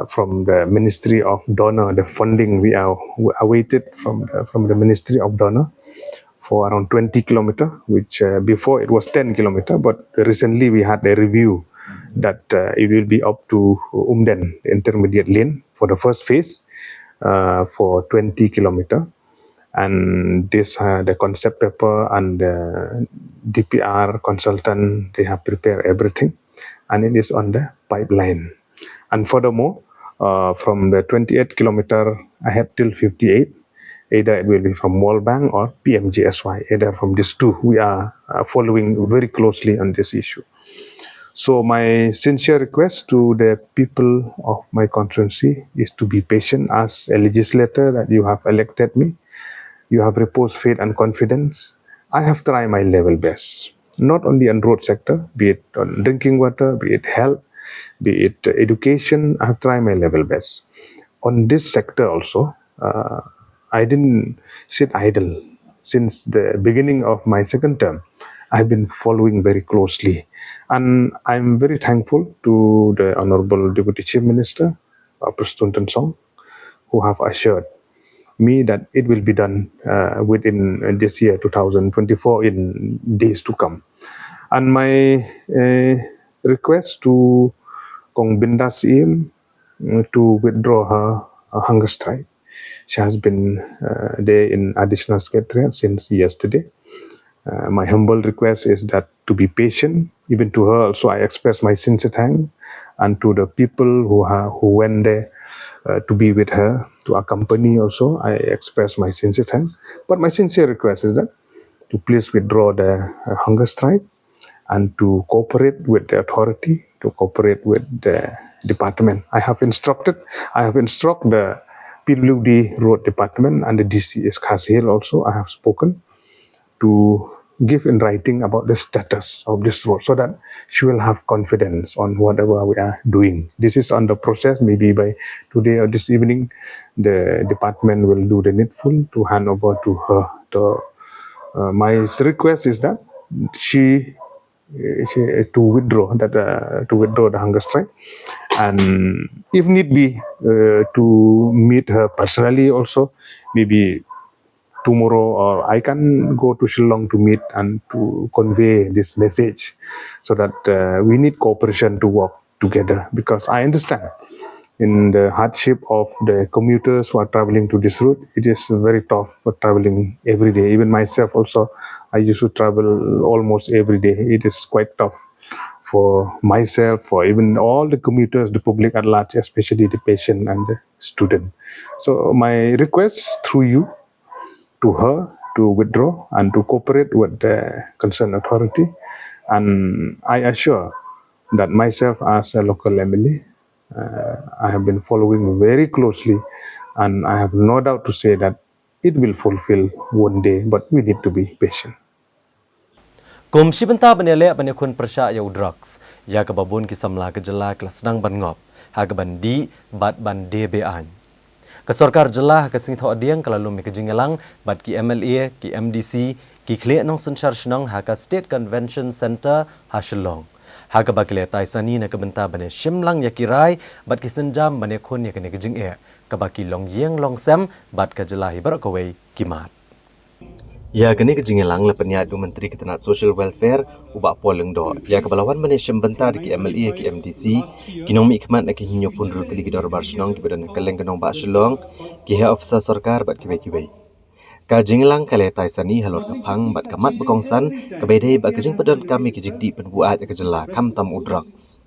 from the Ministry of Donor, the funding we are awaited from the Ministry of Donor for around 20 kilometer, which before it was 10 kilometer, but recently we had a review that it will be up to Umden, the intermediate lane, for the first phase for 20 kilometer. And this, the concept paper and the DPR consultant, they have prepared everything, and it is on the pipeline. And furthermore, from the 28 kilometer ahead till 58, either it will be from World Bank or PMGSY, either from these two. We are following very closely on this issue. So my sincere request to the people of my constituency is to be patient. As a legislator that you have elected me, you have reposed faith and confidence. I have tried my level best, not only on road sector, be it on drinking water, be it health, be it education. I have tried my level best. On this sector also, I didn't sit idle. Since the beginning of my second term, I've been following very closely. And I'm very thankful to the Honorable Deputy Chief Minister, Preston Song, who have assured me that it will be done within this year 2024 in days to come. And my request to Kong Binda Siem to withdraw her hunger strike. She has been there in additional secretariat since yesterday. My humble request is that to be patient. Even to her also I express my sincere thanks, and to the people who went there to be with her, to accompany also, I express my sincere thanks. But my sincere request is that to please withdraw the hunger strike and to cooperate with the authority, to cooperate with the department. I have instructed the PWD Road Department and the DC Iskhasil also. I have spoken to give in writing about the status of this road so that she will have confidence on whatever we are doing. This is under process. Maybe by today or this evening, the department will do the needful to hand over to her. My request is that she to withdraw the hunger strike, and if need be to meet her personally also, maybe tomorrow, or I can go to Shillong to meet and to convey this message, so that we need cooperation to work together, because I understand in the hardship of the commuters who are traveling to this route. It is very tough for traveling every day. Even myself also, I used to travel almost every day. It is quite tough for myself, for even all the commuters, the public at large, especially the patient and the student. So my request through you to her to withdraw and to cooperate with the concerned authority. And I assure that myself as a local MLA, I have been following very closely, and I have no doubt to say that it will fulfill one day, but we need to be patient. Komisi Benta Benele Benekun Persya Yau Drugs, ya kebabun kisamla kejela kelas sedang ban ngop, haga bandi bat ban DBAN. Kesorkar jelah kesing tho adiang kalalu mi kejingelang bat ki MLA, ki MDC, ki kle nong senchar shnong haka State Convention Center ha Shillong. Haga bakile taisani na kebenta bane shimlang yakirai bat ki senjam bane khon ya kene kejing kabaki long yeng long sem bat kejelahi barakawai kimat. Ya kini kejingelang le peniat Menteri Ketenat Social Welfare ubak poleng do ya kebalawan bane shembenta di MLA ki MDC kinong mi khmat na ki hinyo pun rutili ki dorbar shnong ki badan keleng kenong ba Shillong ki he officer sarkar bat kibai ka jingelang kale taisani halor kapang bat kamat bekongsan kabedai ba kejing pedon kami ki jigdi penbuat ke jela kam tam udrox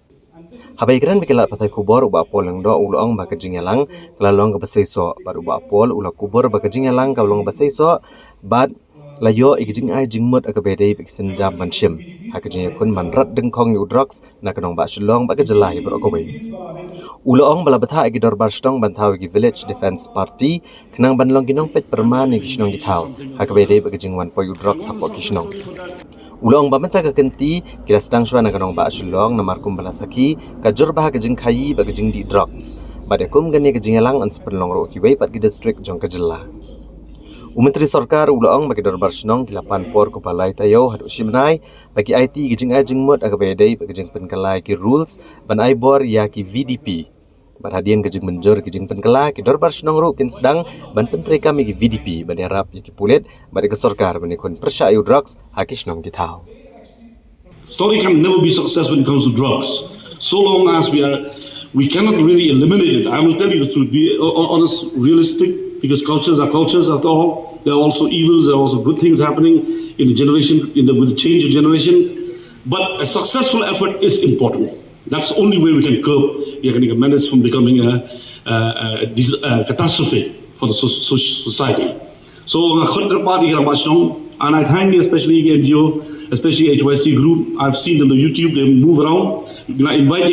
habai kran bikilat patai kubor ubak poleng do ulong ba kejingelang kelalong ke basaiso bat ubak pol ula kubor ba kejingelang kalong basaiso bat layo ikijing ai jingmut akabedai biksen jam manshim hakajing kun manrat dengkong yu drugs na kanong ba Shillong ba kejelai berokowai uloong bala betha igi dorbar shtong bantau igi Village Defense Party kenang banlong ginong pet perman igi shnong githau hakabedai bakajing wan po yu drugs support kishnong uloong ba menta ka kenti kila sedang shwa na kanong ba Shillong na markum bala saki kajur ba hakajing khayi bakajing di drugs badekum gani kajingelang an sepenlong ro kiwei pat gi district jong kejela Menteri Sarkar ulang bagi dorbar shnong kilapan por ko balai tayo hadu shimnai bagi IT gijing ajing mot agabedai bagi jing penkalai ki rules ban aibor ya ki VDP bar hadian gijing menjor gijing penkalai ki dorbar shnong ro kin sedang ban penteri kami ki VDP ban harap ya ki pulet bagi ke Sarkar ban ikon persya ayu drugs haki shnong githau. Story can never be success when it comes to drugs so long as we cannot really eliminate it. I will tell you the truth, be honest, realistic, because cultures are cultures after all. There are also evils, there are also good things happening in the generation, with the change of generation. But a successful effort is important. That's the only way we can curb the economic menace from becoming a catastrophe for the society. So, and I thank especially NGO, especially HYC group. I've seen them on YouTube, they move around. I invite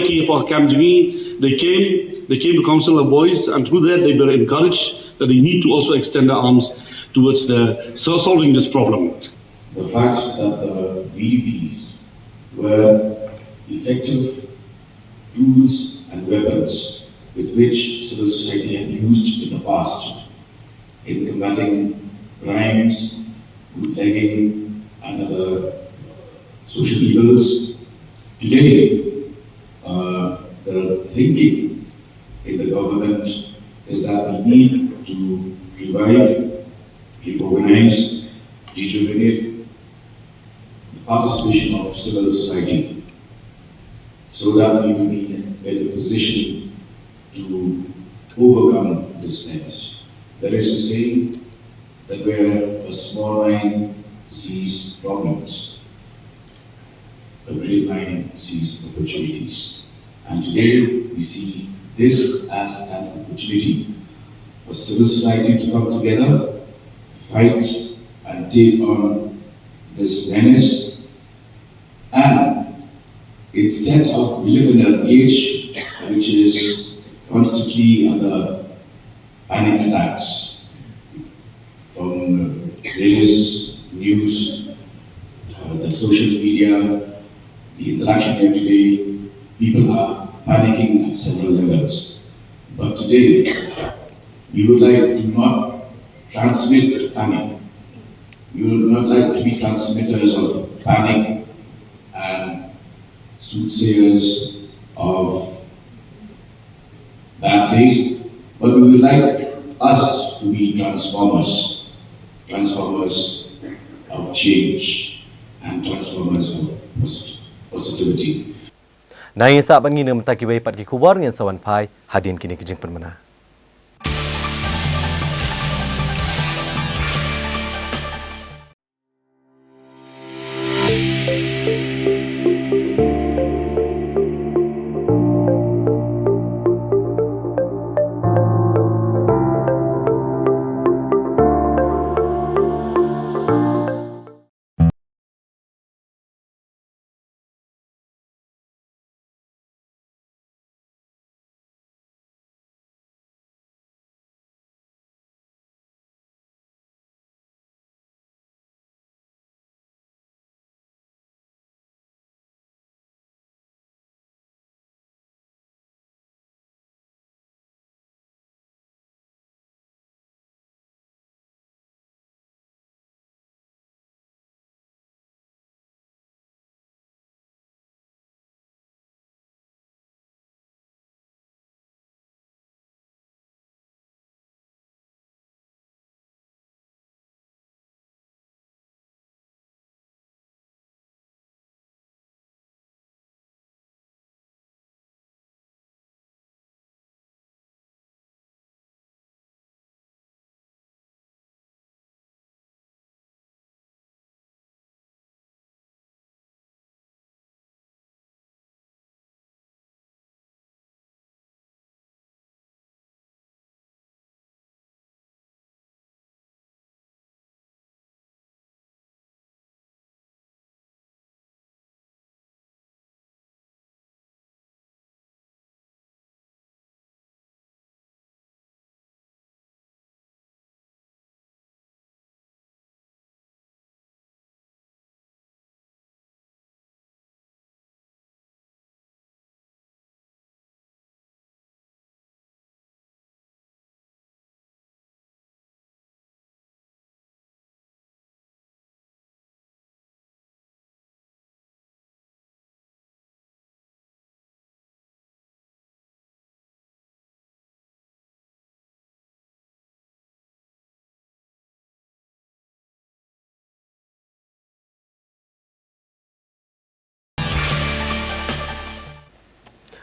they came to Council of Boys, and through that they were encouraged that they need to also extend their arms towards solving this problem. The fact that the VDPs were effective tools and weapons with which civil society had used in the past in combating crimes, bootlegging, and other social evils. Today, the thinking in the government is that we the need to revive, reorganize, rejuvenate the participation of civil society so that we will be in a position to overcome this menace. There is a saying that where a small line sees problems, a great line sees opportunities. And today we see this as an opportunity for civil society to come together, fight and take on this menace. And instead of we live in an age which is constantly under panic attacks from various news, the social media, the interaction every day, people are panicking at several levels. But today, we would like to not transmit panic. We would not like to be transmitters of panic and soothsayers of bad days, but we would like us to be transformers of change and transformers of positivity. Nai sa bangi na mataki way pat ki kubar ngan sawan pai hadin kini kijing permana.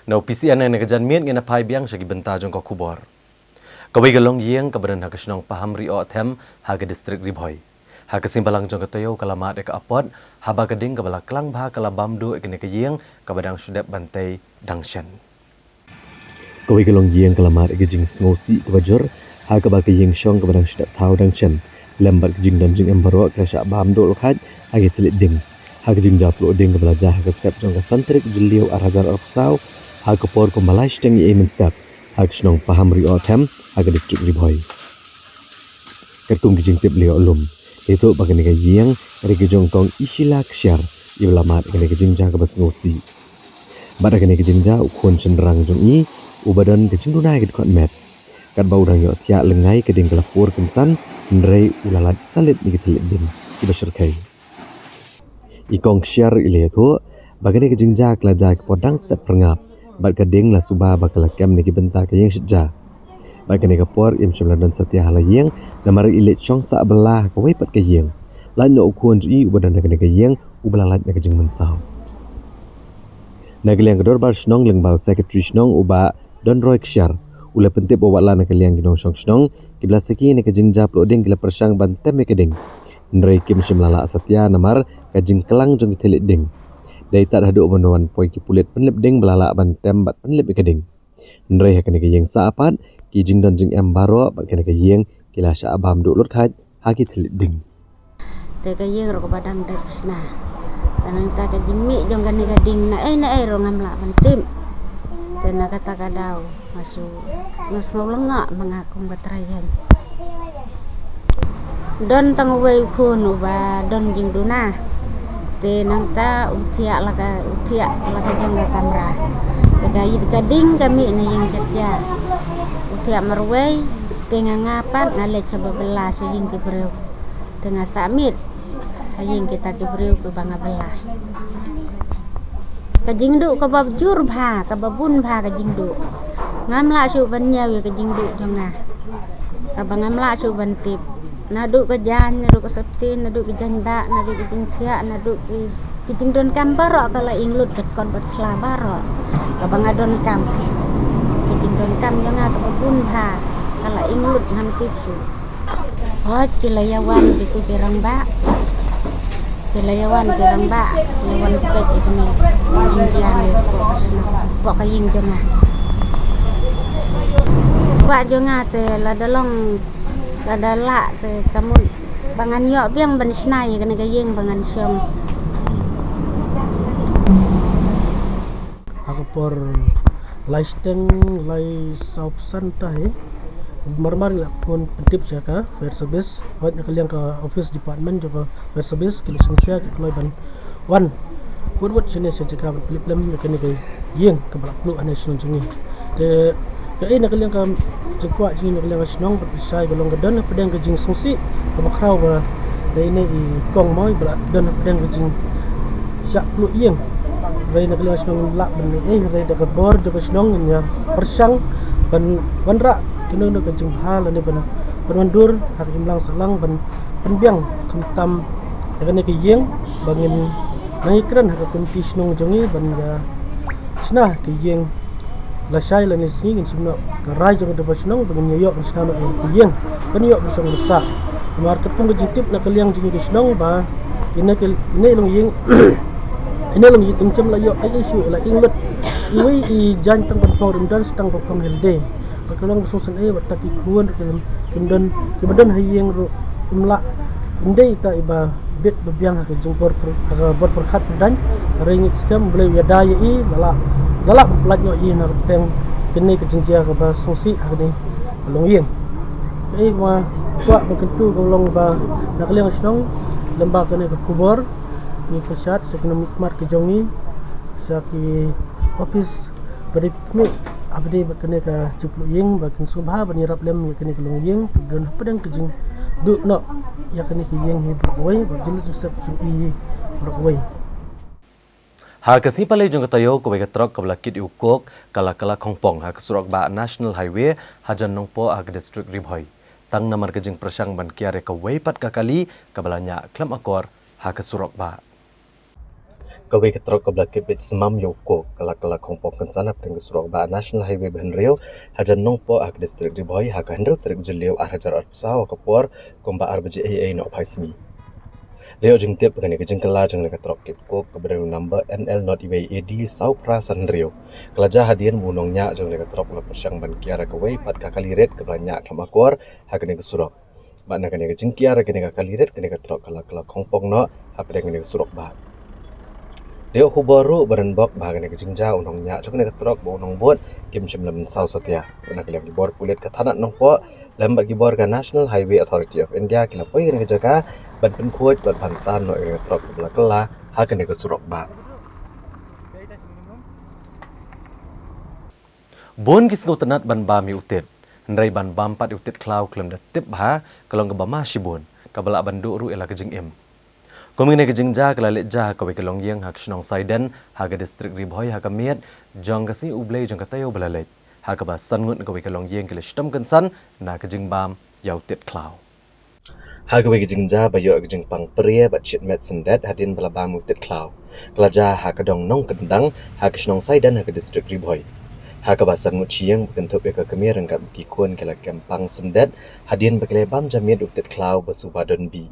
Nau PCN na nagajan mian ngana pai biang sagi benta jong ko kubor. Kawai galong yeng kabaran hakasnong paham rio athem haga distrik Ribhoi. Haga simbalang jong katoyo kalamat eka apod haba gading kabala klang bah kalabamdu ekene ke yeng kabadang sudep bantai dangshan. Kawai galong yeng kalamat eka jing ngosi kabajor haga ba ke yeng shong kabadang sudep tau dangshan. Lembat ke jing dan jing embaro klasya bamdu lokhat haga tilit ding. Haga jing japlo ding kabala jah haga step jong ka santrik jeliu arajan arpsau haga por ko malaish teng yemen step haga shnong paham rio athem haga distrik Ribhoi. Kertung kijing tip leo lum itu bagan ga yeng rege jong kong isila ksyar iblamat ga kijing ja ga bas ngosi bada ga kijing ja ukon cenderang jong i ubadan kijing dunai ga kon met kat bau rang yo tia lengai keding kelapur kensan ndrei ulalat salit ni gitelit din ibashar kai ikong ksyar ile to bagan ga kijing ja kla ja podang step rengap bat gading la suba bakala kem ni benta ka yeng sija Bagi negapor im cemladan setia halayeng namar ilet chong sa belah kawai pat kayeng. Lan no ukun ji ubadan negayeng ubalalat negajing mensau. Nagaliang kedor bar snong lengbau secretary snong uba Don Roy Ksyar. Ula pentip bawa lan nagaliang ginong syong snong kibla seki negajing jap lodeng gila persang bantem mekeding. Nrai kim cemlala setia namar kajing kelang jong telit ding. Dai tak haduk banduan poi ki pulit penlip ding belala bantem bat penlip mekeding. Nrai hakan negayeng sa apat ki jing don jing em baro bat negayeng kila sya abam duk lut khat hagi telit ding. Tegayeng ro badang dapsna tanang ta ka jimmi jong gani gading na ai ro ngamla bantim tena kata kadau masu nos ngolonga mangakung batrayan don tang wei khun uba don jing duna te nang ta utia laka jong ga kamera tegayit gading kami na yang setya utia marwei tenga ngapat ngale coba belas ying ki breu tengah samit aying kita diberi ke bangga belah. Kajing duk ke babjur bha, ke babun bha kajing duk. Ngamla su ban nyaw ke jing duk jongah. Ke bangamla su ban tip. Naduk ke jan, naduk ke septin, naduk ke janda, naduk ke jing sia, naduk ke jing don kam barok kala inglut ke kon bat slabaro. Ke bangga don kam. Ke jing don kam jongah ke babun bha kala inglut ngam tipsu. Oh, kilayawan itu kirang ba. Kilayawan kirang ba. Kilayawan pet itu ni. Jinjiang pok kaying jonga. Pak jonga te ladalong ladala te kamu bangan yok biang ban snai kena kaying bangan syong. Aku por laisteng lai saup santai. Marmar la pun tip jaka fire service hot nak liang ka office department jaka fire service kilo sengsia ke keloi ban wan buat sini sejaka film nak ni kai yeng ke balak plu ane sun jungi de ke nak liang ka jekwa jing nak liang snong berpisai golong gedon pedang ke jing sungsi ke bakrau ba de ini i kong moi balak don pedang ke jing syak plu yeng de nak liang snong lak ben de ke bor de snong nya persang ban rak kena nak kejung hal ni ban mandur hak imlang selang ban penbiang kentam dengan ke yeng bangin nangikran hak kunti snong jongi ban ya snah ke yeng lasai lan ni ngin semna garai jong de snong bangin yoyok snah nak ke yeng ban yok besong besak mar ketung kejitip nak keliang jing ke snong ba ini long yeng ini long yitung sem la yok ai isu la inglet iwi i jantang ban pawdem dan stang pokong helde Pagkalang susun ay wataki kuwan kimdan hayeng ro imla indai ta iba bit bebiang ke jengkor bot perkat dan ringit skam boleh yadaya i galak pelajno i na teng kene ke jengjia ke ba sungsi agni long yeng ai ma kwa bekentu golong ba nakliang snong lembah kene ke kubor ni pesat ekonomi khmat ke jongi saki office beri kami abdi berkena ke ciplu yeng bakin subha banirap lem yakni ke long yeng dan pedang kejing duk no yakni ke yeng hi berwai berjelut sep sui berwai ha kasi palai jong katayo ko bega truk kabla kit ukok kala kongpong ha kesurok ba national highway hajan nongpo ag district ribhoi tang namar kejing persang ban kiare ka weipat kakali kabalanya klam akor ha kesurok ba Kawai ketrok ke belakang bit semam yoko kala kongpong kensana pering kesurok ba national highway benrio hajan nongpo ak distrik ribhoi ha kahendro trik jelio hajar arpsaw kapor komba arbaji AA no paismi leo jing tip kani kejing kala jeng le ketrok kit ko keberang number NL not EAD saupra sanrio kelaja hadian bunongnya jeng le ketrok la persang ban kiara kawai pat kakali red keblanya kamakor ha kani kesurok ba na kani kejing kiara kani kakali red kani ketrok kala kongpong no ha pedang kani kesurok ba Leo kubaru berenbok bahagian kejingja unongnya cokne ketrok bo unong bot kim chimlam sau satya nak lem gibor pulit katanak nongpo lembat gibor ka National Highway Authority of India kila poi kene kejaga ban penkuat ban pantan no ketrok belakala ha kene kesurok ba Bon kisngo tenat ban bami utit ndrai ban bampat utit klau klem da tip ba kalong ke bama shibon kabala bandu ru ela kejing im Komine kejingja kelalit ja kawe kelong yang hak snong saiden haga distrik ribhoi haga miat jong kasi ublei jong katayo belalet hakaba sangut gawe kalong yeng kele stem kansan na kajing bam yau tit klau hagawe kajing ja bayo kajing pang pria bat shit met sendet hadin bala bam tit klau kelaja hakadong nong kendang hakisnong saidan hak district riboy hakaba sangut chiang bentuk beka kemir engkap kikun kala kempang sendet hadin bakle bam jamiat tit klau basubadon bi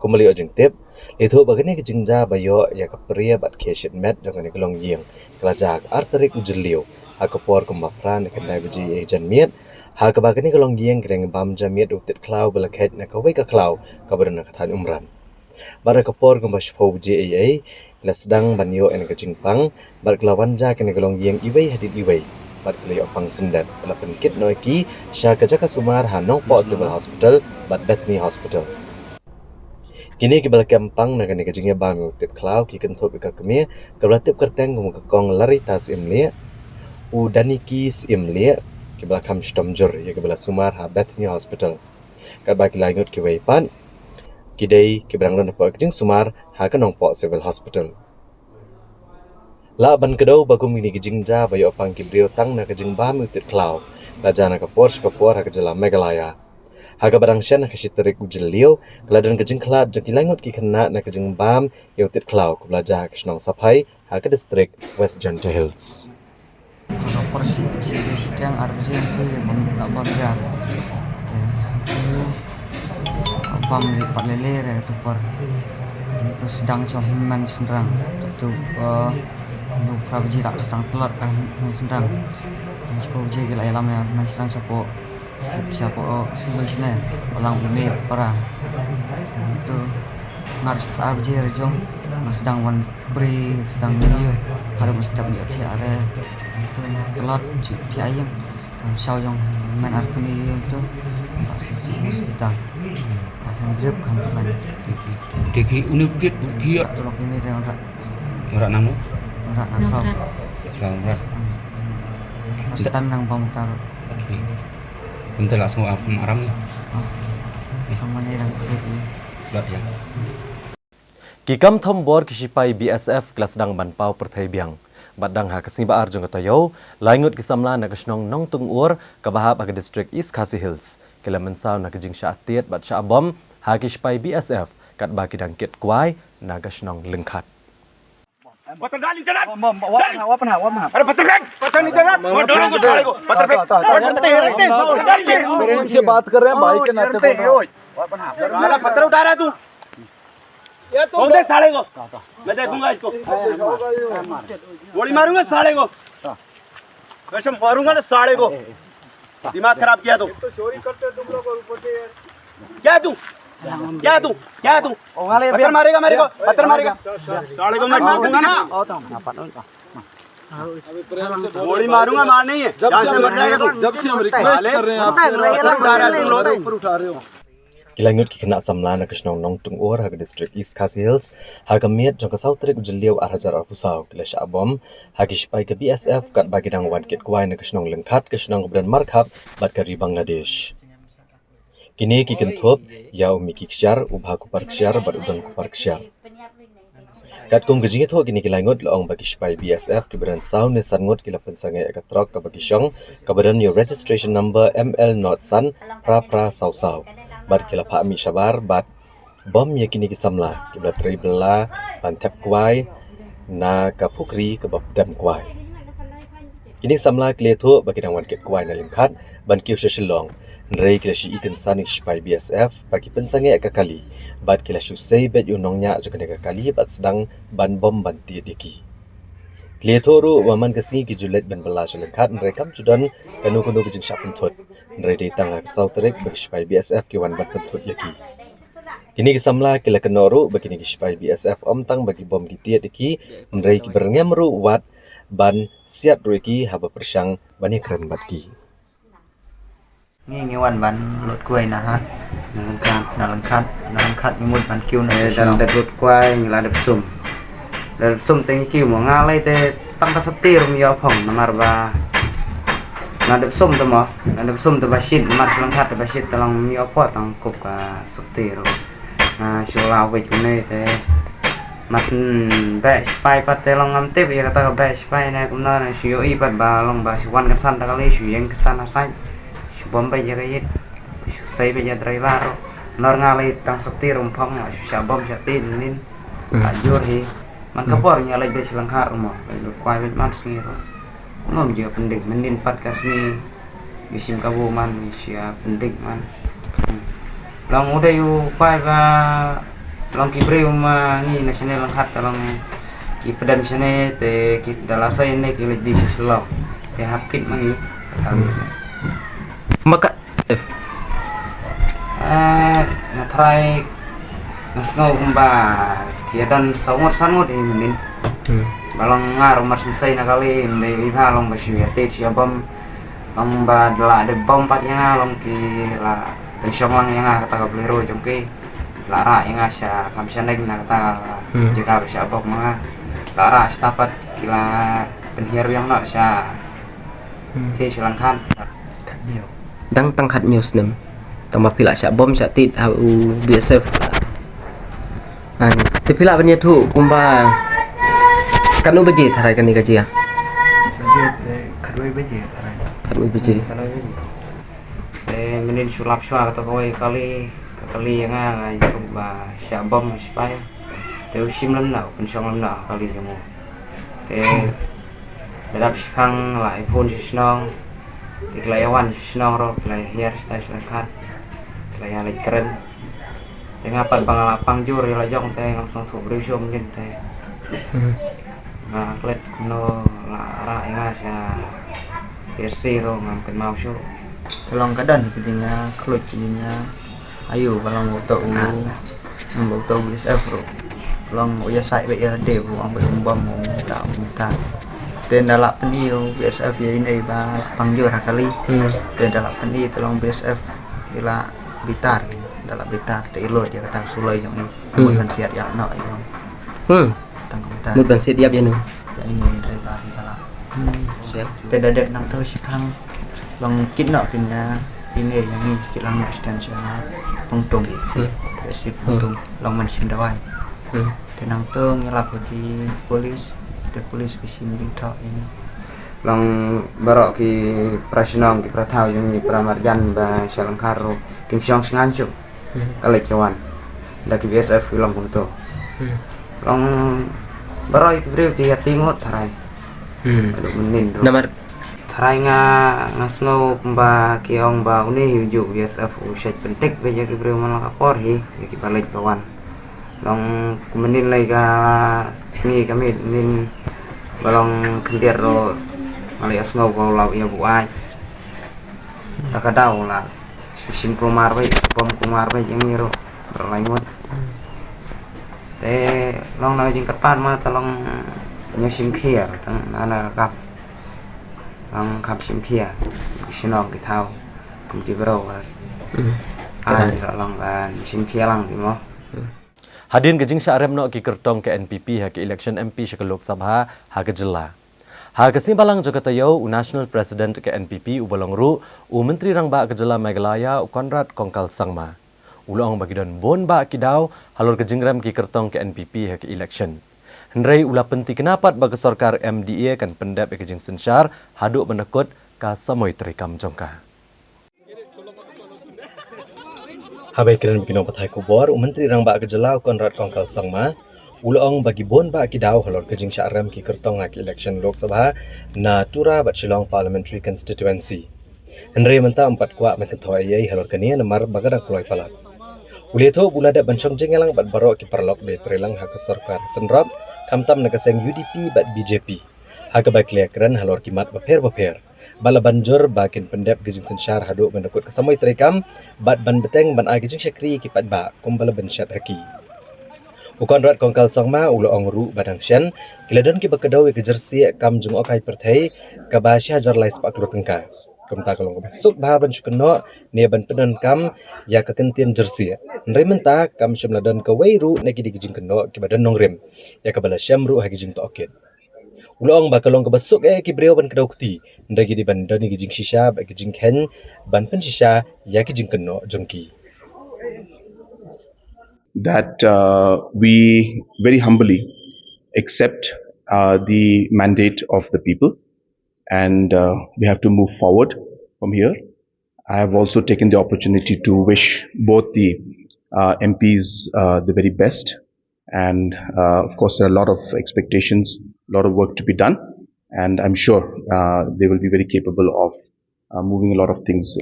kumali ojeng tip itu bagane kejingja bayo ya kapria bat keshet met jangan kelong yeng kelajak arterik ujeliu hakapor kumbapran kendai beji ejan miet hakabagane kelong yeng kereng bam jamiat utit klau belaket na kawai ka klau kabaran katan umran bara kapor kumbashpo beji ai la sedang banyo en kejingpang bat kelawan ja kene kelong yeng iwei hadit iwei bat kelayo pang sendat bala penkit noiki sya kajaka sumar hanong po civil hospital bat Bethany hospital kini kibal kempang na kani kajingnya bam utit klau ki kenthop ka kemia kabla tip kerteng kum kong lari tas imlia u daniki imlia kibal kam stomjur ya kibal sumar ha Bethany hospital kabak langut ki weipan kidai kibrang ron po kajing sumar ha kanong po civil hospital la ban kedau bagum ini kajingja bayo pang kibrio tang na kajing bam utit klau lajana kapor ha kajala megalaya haga barang syan na kasiterik ujeliu keladan kejing kelad jengki langut ki kena na kejing bam yautit klau kublaja kisnong sapai haga distrik West Janta Hills porsi sedang arjin ke bam ya bam lipat lele tu por itu sedang coman sendrang tu nu prabaji tak sedang telat sendrang sepuluh je gila alam ya man sedang siapa sebenarnya orang email para itu harus kerja rejong sedang wan beri sedang video harus setiap dia tiada itu telat ti ayam sau yang main arkemi itu hospital akan drip kampanye deki unit dia tolong ini dia orang nang orang sedang nang bangtar bentar langsung aram nih. Kamu ni yang Lot ya. Kikam thom bor kisipai BSF kelas dang banpau perthai biang. Badang ha kasing baar jong katayo, laingut kisamla na kasnong nong tungur kabahap ag district East Khasi Hills. Kila mensaw na kajing syatiet bat syabom ha kisipai BSF kat baki dang kit kwai na kasnong lengkat. Patang galing jalan. Wapan ha. Ada patang bang. Patang ni jalan. Dorong ko साले को. patang bang. Parents से बात कर रहे हैं भाई के नाते बोल रहा हूं वापन हा. साला पत्थर उठा रहा है तू. ये तो दे साले को. मैं देखूंगा इसको. गोली मारूंगा साले को. वैसे मारूंगा ना साले को. दिमाग खराब किया तो. चोरी करते तुम लोग ऊपर से. क्या तू? पत्थर मारेगा मेरे को. पत्थर मारेगा. साले को मैं ठोकूंगा ना. गोली मारूंगा मार नहीं है. जान से मर जाएगा तू. जब से हम रिक्वेस्ट कर रहे हैं आपसे ऊपर उठा रहे हो. Kilangut ki kena samla na kasnong nong tungur ha district East Khasi Hills ha miet jong ka sautrik ujeliu arhajar apusau kila syabom ha kispai ke BSF kat bagi dang wan kit kwai na kasnong lengkat kasnong keberan markhap bat kari Bangladesh. Kini ki kenthop ya umi ki ksyar ubha ku par ksyar bat udang ku par ksyar. Kat kong gejing tho kini kilangut loong bagi spai BSF keberan sau ne sangut kila pensangai akatrok ka bagi syong keberan your registration number ML not san pra sau bat kila pa mi shabar bat bom ya kini kisamla kibla tribla pantap kwai na kapukri ke babdam kwai kini samla kleto bagi dang wan ket kwai na lingkat ban kiu shilong rei kila shi ikan sanik spai BSF bagi pensangai akakali bat kila shu sei bet unongnya jukane akakali bat sedang ban bom banti diki kleto ru waman kesingi ki julet ban bala lingkat rekam judan kanu kejing syapun thot Ready tangga sautrik bagi spai BSF kiwan bat pentut yaki. Kini kisamla kila kenoru bagi ni spai BSF tang bagi bom gitiat yaki mrei ki berngemru wat ban siat ruiki haba persyang bani keren bat ki. Ngi wan ban lot kuai na ha. Nalangkat mimut ban kiu na dalam lot kuai ngila depsum. Depsum teng kiu mo ngalai te tang ka setir mi yo phong namar ba nadep som tu basit mar selengkat basit talang mi apa tang kop ka sotero na sula we kune te mas baik spy pat telong ngamtip ya kata baik spy na kumna na syoi pat balong ba suwan kesan ta kali syeng kesan asai subom ba ya kayit sai ba ya driver nor ngalai tang setir umpam syabom syatin nin ajur hi man kapor nyalai be selangkar mo kwai bet man ngiro ngom je pendik menin pat kasni bisim kabu man sia pendik man long udah yu kwai ba long kibre ni nasional langkat long ki pedam sene te ki dalasa ini ki di selo te hapkit mangi kali maka na try nasno kumba ki dan saumur sanut ini balong ngar umar sensei na kali ndai iba long ba syia te sia bom long ba dala de bom pat yang long ki la pensiong lang yang kata ka blero jongke lara yang asya kamsyanek na kata jika bisa abok mga lara stapat kila penhiar yang nak sya te silangkan dang tangkat news nem tama pila sya bom sya tit au BSF ani te pila banya tu kumba kanu beje tharai kan ni kaji ya kadoi beje tarai kadoi beje menin sulap syua kata koi kali yang ngai coba syabom supaya teu sim lam nau pensiong lam nau kali jamu te bedap sipang la iPhone sisnong tiklayawan sisnong ro klay hair style selekat klay halai keren te ngapat bangalapang jur la jong te langsung thu beri syom nin te na klet kuno la ra nga sya versi ro ngam ken mau syu tolong kadan kitinya kluj kitinya ayo balong auto auto BSF bro long uya sai be de bro ang bom ta muka ten dalak pendi BSF ya ini ba pangjur kali ten dalak pendi tolong BSF ila Blitar dalak Blitar de ilo dia kata sulai jong ni mun siat ya no yo tanggung ta mun siat ya nu ya ini dari tadi dalak siap te dadet nang teu sipang long kit no kinya ini yang ni kilang extension pungtung besi pungtung long man sim dawai tenang tong ngelap di polis te polis kisim ding thak ini long barok ki prasenong ki prathau yang ni pramarjan ba selangkaro kim syong snganchu kale kawan da ki BSF film kunto long barok ki brew ki yatingot tharai aduh menin nomor tharai nga ngasno kumba ki ong ba uni hujuk BSF usai pentik be ki brew man kapor hi ki balik kawan long kumenin lai ka sini kami nin balong kendir ro malai asngau ko lau ya buai takadau la susin kumar bai pom kumar bai yang iro berlaingot te long na jing kapan ma talong nyasim khia tang ana kap long kap sim khia sinong ki thau kum ki bro was long kan sim khia lang di mo Hadirin kejing syarem no ki kertong ke NPP ha ke election MP ke Lok Sabha ha ke jela. Ha ke simbalang Jakarta Yau National President ke NPP ubalong ru u Menteri Rang Ba ke jela Meghalaya u Konrad Kongkal Sangma. Ulong bagi don bon ba ki dau halor kejing rem ki kertong ke NPP ha ke election. Hendrai ula penti kenapat bagi sarkar MDA kan pendap ke kejing sensyar haduk menekut ka samoi terikam jongka. Habai kiran bikin pathai kubor Menteri Rang Ba Kejela Konrad Kongkal Sangma ulong bagi bon ba ki daw halor kejing syarem ki kertong ak election Lok Sabha na tura bat Shillong Parliamentary Constituency. Henry menta 4 kwa menthoi ai halor kania namar bagadang kloi palat. Uleto bulada bancong jengelang bat barok ki parlok be trelang hak sarkar senrap kamtam nagaseng UDP bat BJP. Hak ba kliakran halor kimat baper bala banjur bakin pendep gejing sensyar haduk mendekut kesamoi terekam bat ban beteng ban ai gejing syakri ki pat ba kumbala bensyat haki Konrad Kongkal Sangma ulo ongru badang syen kiladon ki bakedaw ke jersey kam jung okai perthai ka ba syajar lais pak lu tengka kumta kalong besuk ba ban chukno ne ban pedan kam ya ka kentian jersey nrementa kam syumladon ka weiru ne ki gejing keno ki badan nongrem ya ka bala syamru ha gejing to okit ulong bakalong kebesuk ki breu ban kedokti ndagi di ban doni gijing shisha ba gijing ken ban pen shisha ya gijing keno jongki that we very humbly accept the mandate of the people, and we have to move forward from here. I have also taken the opportunity to wish both the MPs the very best, and of course there are a lot of expectations, a lot of work to be done, and I'm sure they will be very capable of moving a lot of things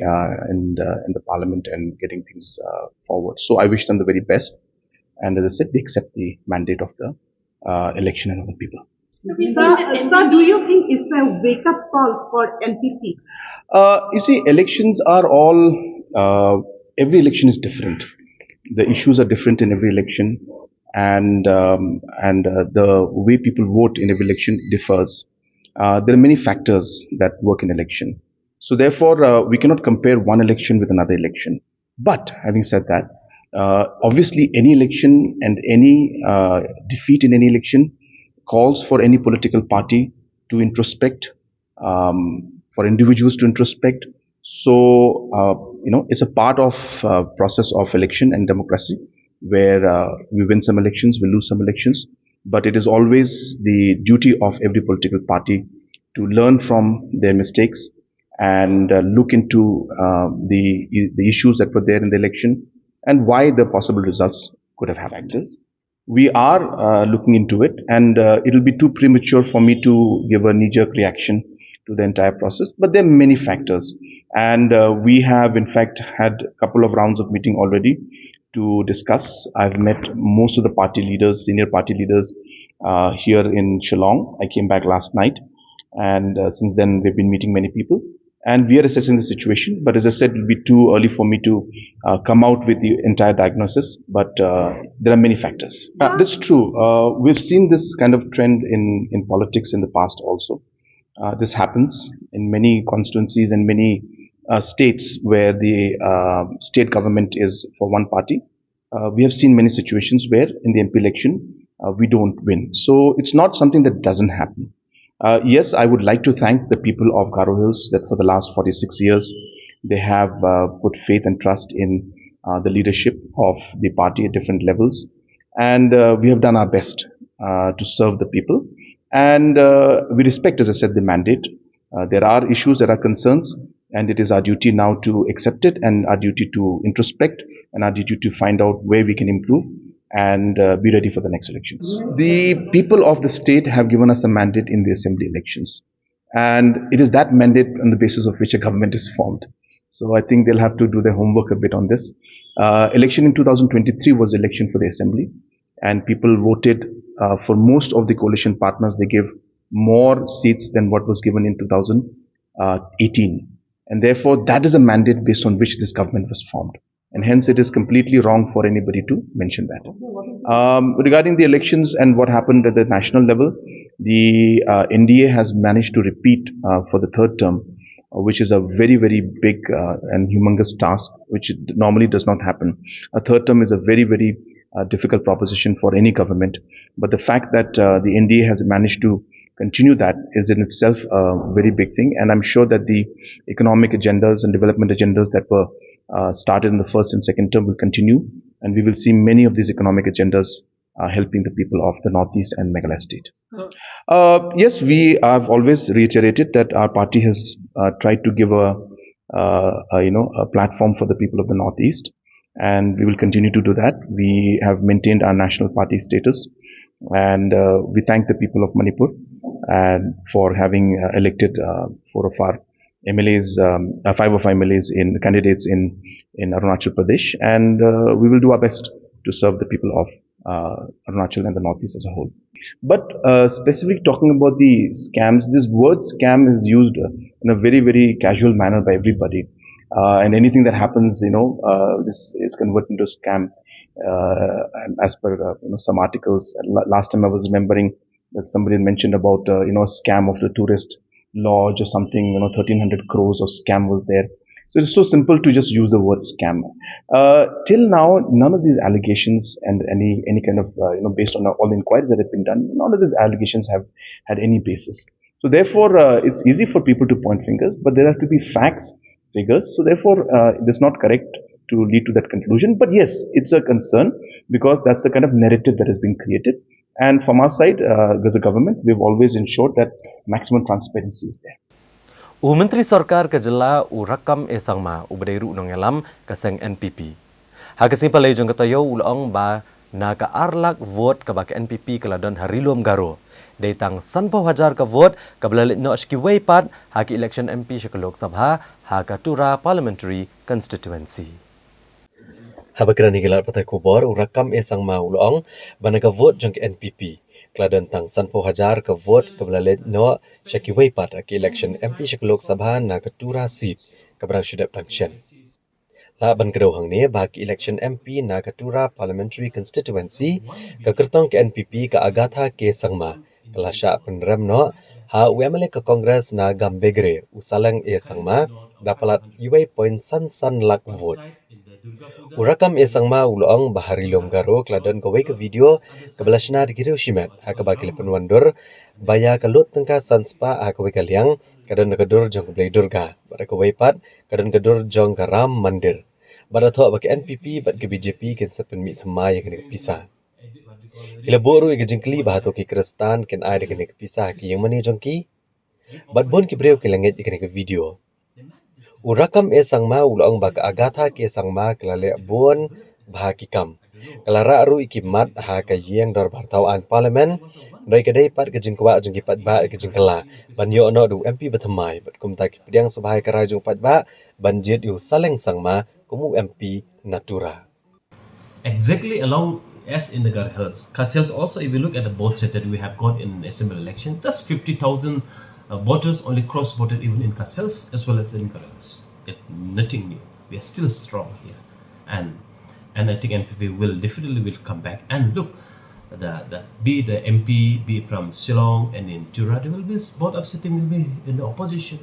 in the parliament and getting things forward. So I wish them the very best, and as I said, they accept the mandate of the election and of the people. Sir, do you think it's a wake-up call for NPP? You see, elections are all, every election is different. The issues are different in every election, and the way people vote in every election differs. There are many factors that work in election. So therefore, we cannot compare one election with another election. But having said that, obviously any election and any defeat in any election calls for any political party to introspect, for individuals to introspect. So, it's a part of process of election and democracy, where we win some elections, we lose some elections. But it is always the duty of every political party to learn from their mistakes and look into the issues that were there in the election and why the possible results could have happened. We are looking into it, and it will be too premature for me to give a knee-jerk reaction to the entire process. But there are many factors, and we have in fact had a couple of rounds of meeting already to discuss. I've met most of the party leaders, senior party leaders here in Shillong. I came back last night, and since then we've been meeting many people. And we are assessing the situation, but as I said, it will be too early for me to come out with the entire diagnosis, but there are many factors. That's true. We've seen this kind of trend in politics in the past also. This happens in many constituencies and many states where the state government is for one party. We have seen many situations where in the MP election, we don't win. So it's not something that doesn't happen. Yes, I would like to thank the people of Garo Hills that for the last 46 years, they have put faith and trust in the leadership of the party at different levels. And we have done our best to serve the people. And we respect, as I said, the mandate. There are issues, there are concerns, and it is our duty now to accept it, and our duty to introspect, and our duty to find out where we can improve and be ready for the next elections. The people of the state have given us a mandate in the assembly elections, and it is that mandate on the basis of which a government is formed. So I think they'll have to do their homework a bit on this. Election in 2023 was election for the assembly, and people voted for most of the coalition partners. They gave more seats than what was given in 2018, and therefore that is a mandate based on which this government was formed. And hence it is completely wrong for anybody to mention that. Regarding the elections and what happened at the national level, the NDA has managed to repeat for the third term, which is a very, very big and humongous task, which normally does not happen. A third term is a very, very difficult proposition for any government. But the fact that the NDA has managed to continue that is in itself a very big thing. And I'm sure that the economic agendas and development agendas that were started in the first and second term will continue, and we will see many of these economic agendas helping the people of the Northeast and Meghalaya state. Yes, we have always reiterated that our party has tried to give a platform for the people of the Northeast, and we will continue to do that. We have maintained our national party status, and we thank the people of Manipur and for having elected 4 of our MLAs, 5 of our MLAs in candidates in Arunachal Pradesh, and we will do our best to serve the people of Arunachal and the Northeast as a whole. But specifically talking about the scams, this word scam is used in a very, very casual manner by everybody, and anything that happens, this is converted into a scam. As per some articles, last time I was remembering that somebody mentioned about a scam of the tourist lodge or something, 1300 crores of scam was there. So it's so simple to just use the word scam. Till now, none of these allegations and any kind of, based on all the inquiries that have been done, none of these allegations have had any basis. So therefore, it's easy for people to point fingers, but there have to be facts, figures. So therefore, it is not correct to lead to that conclusion. But yes, it's a concern because that's the kind of narrative that has been created. And from our side, as a government, we've always ensured that maximum transparency is there. Menteri Sarkar kejela rakam esangma ubadairu nongelam kaseng NPP. Hagasing palay jong katayo ulong ba na kaarlak vote kabak NPP kaladon harilom garo. Datang 10,000 ka vote kablalit no ashki waypat haki election MP sa Lok Sabha haka Tura Parliamentary Constituency. Habakran nigilat patay kubor rakam esangma ulong ba naga vote jong NPP. Kladan tang 10,000 ka vote kablalit no syaki waypat aki election MP sa Lok Sabha na Katura seat kabrang syudap tangsyan. Laban kedauhang ni bagi election MP na Katura Parliamentary Constituency kakertong ke NPP ka Agatha ke Sangma kelasya penrem no ha UMLA ke Kongres na Gambegre usalang Sangma dapat iway point san lak vote. Urakam Sangma ulong bahari lomgaro kladan kawai ke video kebelasna digiriu shimet ha kabakil penwandur baya kalut tengka sanspa ha kawai kaliang kadan nagadur jong blai durga pada kawai pat kadan gadur jong karam mandir pada thok baki NPP bat ke BJP ken sepen mi thama yang kena pisah ila boru ke jingkli bahato ki Kristan ken ai kena pisah ki yang mani jongki bat bon ki breu ke langit kena ke video. Urakam Sangma ulong baka Agatha ke Sangma kelale bon bahakikam. Kelara aru ikimat ha kayeng dor bartauan parlimen doi kedai pat ke jingkwa jengki pat ba ke jingkala ban yo no du MP bethamai bat kumta ki pediang subhai karajung pat ba banjit yu saleng Sangma kumu MP Natura. Exactly along as in the Gar Hills. Hills also, if you look at the vote set that we have got in assembly election, just 50,000 voters only cross-voted even in Hills as well as in Gar Hills. Nothing new. We are still strong here, and I think NPP will definitely come back. And look, be the MP be from Shillong and in Tura, they will be both upsetting will be in the opposition.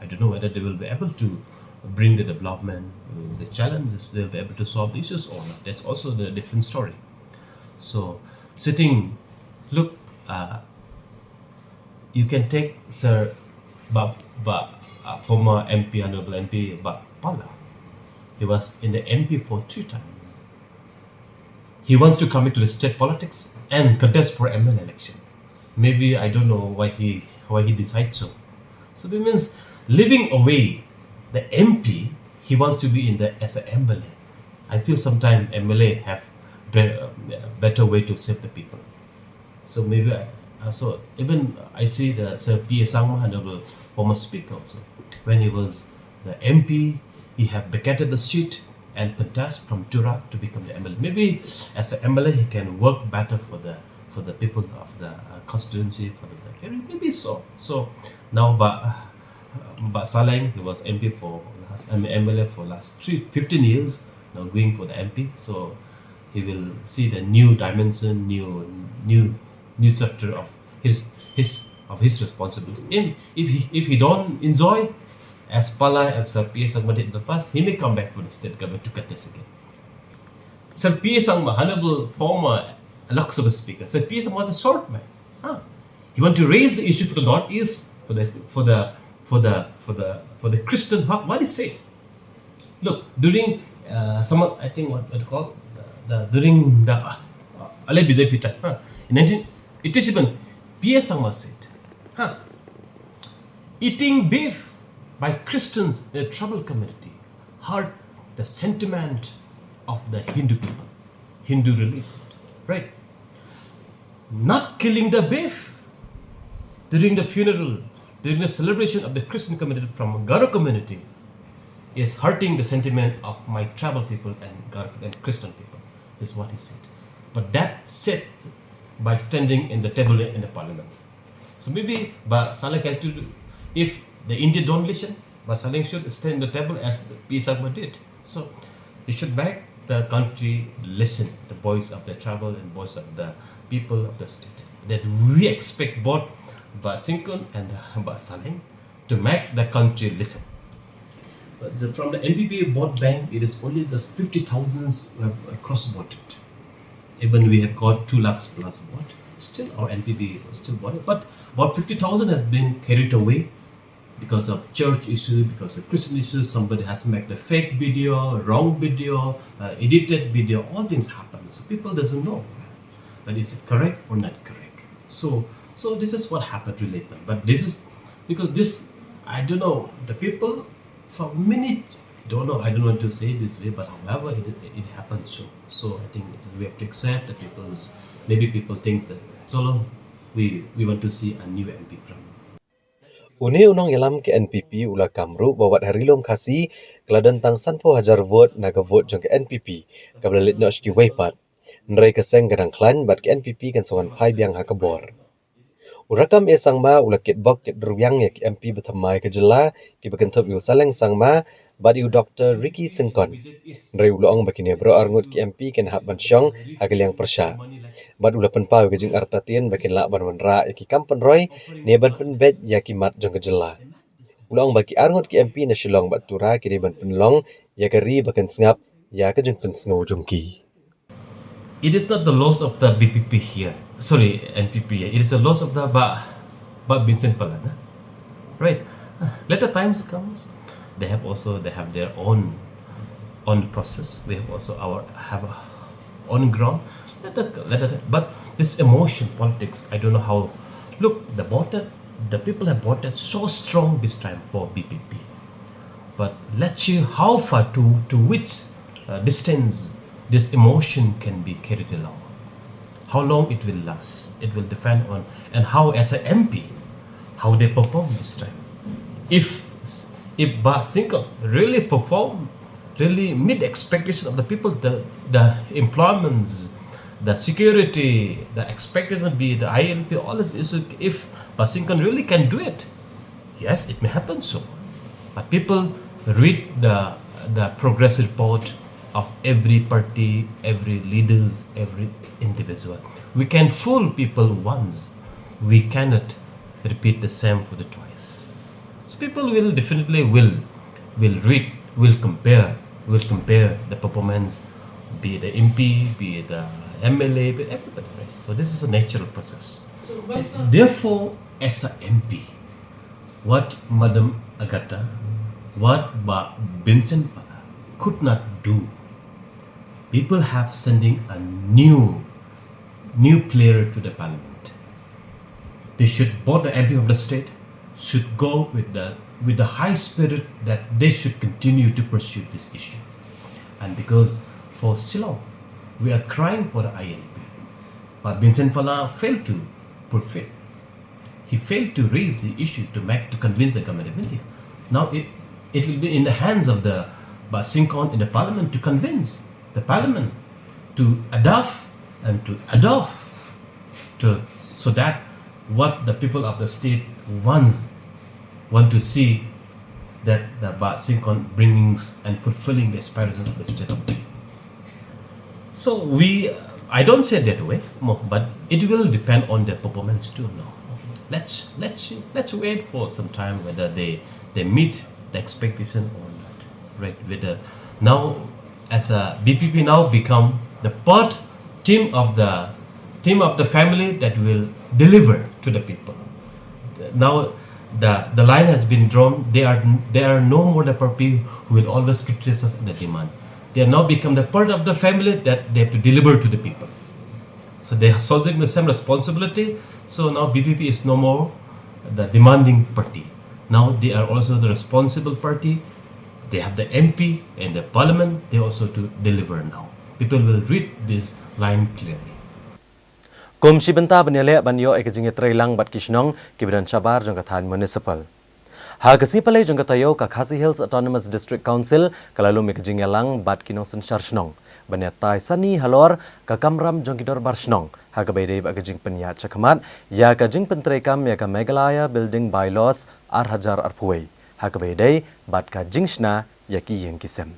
I don't know whether they will be able to bring the development, the challenges, they'll be able to solve the issues or not. That's also the different story. So, look, you can take Sir former MP, Honorable MP Pala. He was in the MP for 2 times. He wants to commit to the state politics and contest for ML election. Maybe I don't know why he decides so. So it means living away the MP, he wants to be in the as an MLA. I feel sometimes MLA have better way to serve the people. So maybe I see the Sir P.A. Sangma, Honorable former speaker also. When he was the MP, he have vacated the seat and contest from Tura to become the MLA. Maybe as an MLA he can work better for the people of the constituency, for the area. Maybe so. So now Mbak Saleng, he was MP for MLA for last 15 years. Now going for the MP, so he will see the new dimension, new chapter of his responsibility. If he don't enjoy as Pala and Sir P.A. Sangma did in the past, he may come back for the state government to contest again. Sir P.A. Sangma, Honorable former Lok Sabha Speaker, Sir P.A. Sangma was a short man. He want to raise the issue for the Northeast, for the Christian hub. What is it? Look, during I think what to call during the Ale BJP time, in 1987, P.A. Sangma said, eating beef by Christians in a troubled community hurt the sentiment of the Hindu people, Hindu religion, right? Not killing the beef during the funeral, during the celebration of the Christian community from Garo community is hurting the sentiment of my tribal people and Christian people. This is what he said. But that said by standing in the table in the parliament. So maybe Saleh has to do, if the India don't listen, Saleh should stand in the table as P. Sangma did. So he should make the country listen the voice of the tribal and voice of the people of the state. That we expect both Singkun and Saleh to make the country listen. But from the NPP vote bank, it is only just 50,000 who have cross-voted. Even we have got 2 lakhs plus vote, still our NPP was still voted. But about 50,000 has been carried away because of church issue, because of Christian issues, somebody has made a fake video, wrong video, edited video, all things happen. So people doesn't know whether it's correct or not correct. So this is what happened really. But this is because this, I don't know, the people from many don't know, I don't want to say this way, but however it happens so I think we have to accept that maybe people think that so we want to see a new MP from. Uni unang yalam ke NPP ula kamru bawat harilom kasi keladan tang 100,000 vote naga vote jong ke NPP kablalit no shki waipat nrai keseng gadang klan bat ke NPP kan sawan phai biang hakabor urakam e sangma ula kit bok kit ruyang ya ke MP bethamai ke jela ki bekentop yu saleng sangma bat yu Dr. Ricky Singkon nrai ula ong bakini bro arngut ke MP ken hab ban syong hagaliang persya bat ula penpau ke jing artatien bakin la ban wanra ki kampen roy ne ban penbet ya ki mat jong ke jela ula ong baki arngut ke MP na shilong bat tura ki ban penlong ya kari bakan sngap ya ke jeng pen sngo jongki. It is not the loss of the BPP here. Sorry, NPP. It is the loss of the Vincent Palana. Right. Let the times comes. They have their own process. We have also have a on ground. But this emotion politics, I don't know how. Look, the people have voted so strong this time for BPP. But let's see how far to which distance this emotion can be carried along. How long it will last, it will depend on and how as an MP, how they perform this time. If Ba Singkon really perform, really meet expectation of the people, the employments, the security, the expectation be the ILP, all this is if Ba Singkon really can do it, yes, it may happen so. But people read the progress report of every party, every leaders, every individual. We can fool people once. We cannot repeat the same for the twice. So people will definitely will read, will compare the performance, be it the MP, be it the MLA, be it everybody. Right? So this is a natural process. Therefore, as an MP, what Madam Agatha, what Vincent could not do, people have sending a new player to the parliament. They should, both the MP of the state should go with the high spirit that they should continue to pursue this issue. And because for Shillong, we are crying for the ILP, but Vincent Phala failed to fulfill. He failed to raise the issue to convince the government of India. Now it will be in the hands of the Singkon in the parliament to convince the parliament to adopt so that what the people of the state want to see that the Singkon brings and fulfilling the aspirations of the state of India. So I don't say that way, but it will depend on their performance too. No, let's wait for some time whether they meet the expectation or not. Right? Now, as a BPP now become the part team of the family that will deliver to the people. Now the line has been drawn. They are no more the party who will always criticize the demand. They have now become the part of the family that they have to deliver to the people. So they are solving the same responsibility. So now BPP is no more the demanding party. Now they are also the responsible party. They have the MP and the parliament. They also to deliver now. People will read this line clearly. Komisi benta benele banyo ekajinge trailang bat kishnong kibidan Sabar jong kathan municipal. Hagasi palai jong katayo ka Khasi Hills Autonomous District Council kalalu ekajinge lang bat kinosen charshnong. Banyatai sani halor ka kamram jong kidor barshnong. Hagabay ba ekajing penyat chakamat ya kajing pentrekam ya ka Meghalaya Building Bylaws Hajar arpuai. Hagabay bat ka jingshna ya ki yang kisem.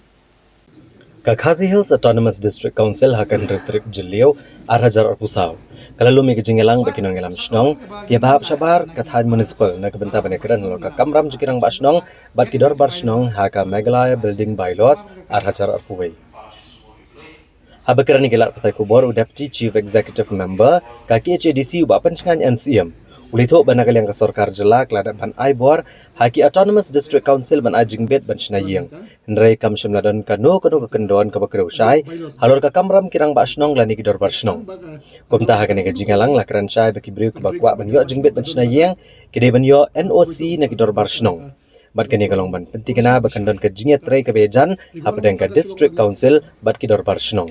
Ka Khasi Hills Autonomous District Council hakan retrik jiliau Hajar arpusaw. Kalalu may kajingelang bakinong ilam shnong, kaya bahap Sabar kathan municipal na kabenta banekran lo ka kamram jikirang bashnong, bat kidor barshnong haka Meghalaya Building Bylaws Hajar arpuai. Habakiran ni kilat patay kubor u Deputy Chief Executive Member ka KHADC u bapan syangan NCM Ulitho ban nakaliang ka sarkar jela kladan ban Aibor haki Autonomous District Council ban Ajingbet ban Sinayeng. Nrai kam shimladon kano ka kendon ka bakreu syai halor ka kamram kirang ba asnong lani kidor barsnong. Kumta hakane ka jingalang lakran syai baki breu ka bakwa ban yo Ajingbet ban Sinayeng kide ban yo NOC na kidor barsnong. Bat kini kalong ban pentikana bakandon ka jinget trai ka bejan hapadang ka District Council bat kidor barsnong.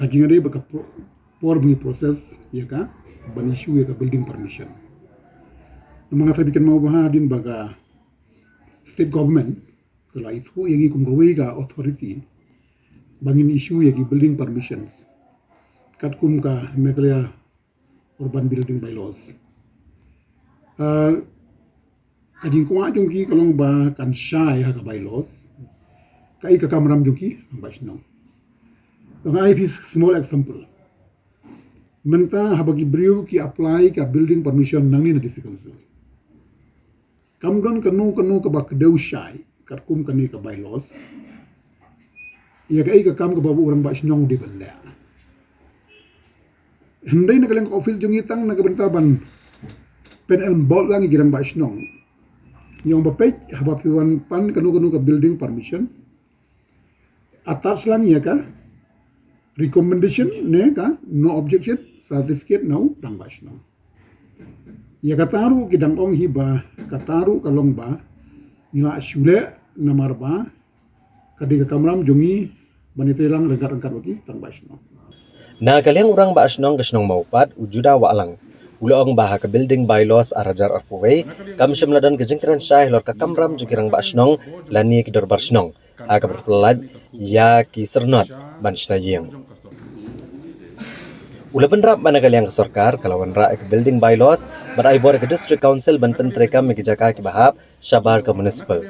Hajing ada baka por proses ya ka ban issue ya ka building permission. Mga sabikan mau bahadin baga state government kalau itu yang ikum gawe ka authority bangin issue ya ki building permissions. Kat kum ka Meghalaya urban building bylaws. Kajing ko ajong ki kalong ba kan syai ha ka bylaws. Kai ka kamram juki basno. Tong I small example. Menta habagi beriu ki apply ka building permission nangni na district council. Kamdon kanu ka bak deu syai kat kum kani ka bylaws. Ya ka kam ka babu orang basnong di benda. Hendai na kaleng office jong itang na kabentaban pen and bolt lang igirang basnong. Yung bapay habapiwan pan kanu ka building permission. Attach lang ya ka recommendation ne ka no objection certificate now rang basno ya kataru kidang ong hiba kataru kalong ba nila syule namar ba kadi ka kamram jongi banitelang rengkat bagi rang basno na kaliang urang ba asnong kasnong maupat ujuda waalang uloong baha ka building bylaws arajar arpuway kam syamladan ka jengkran syai lor ka kamram jengkirang ba asnong lani kidor barsnong aga berpelad ya ki sernot ban Sinayeng. Ula benrap managalyang ka sarkar kalawan ra ka building bylaws bat Aibor ka district council ban pentrekam ki jaka ki bahap syabar ka municipal.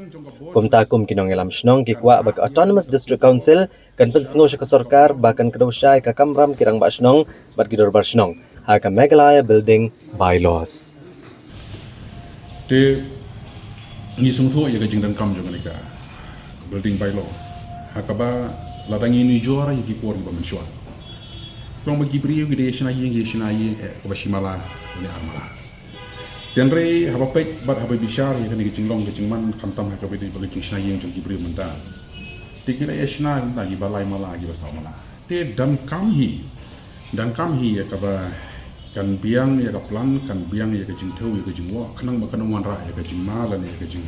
Kumta kum kinong elam snong ki kwa bag Autonomous District Council kan pensingo siya ka sarkar bakan kadaw siya ka kamram kirang ba snong bat kidor barsnong ha ka Meghalaya building bylaws. Te ngisung tho ya ka jingdan kam jo ka building bylaw hakaba ladangi ni jora ya ki por ba mensuat. Kung magibrio gide sinayeng ko basimala ni armala. Tenre habapek bat habai bishar ya kan jinglong ke jingman kamtam ha kabedi balik sinayeng jong gibrio menta. Tikila yashna na gi balai mala gi basamala. Te dan kamhi ya kaba kan biang ya ka plan kan biang ya ka jingtau ya ka jingwa kanang makanang wan ra ya ka jingmala ya ka jing.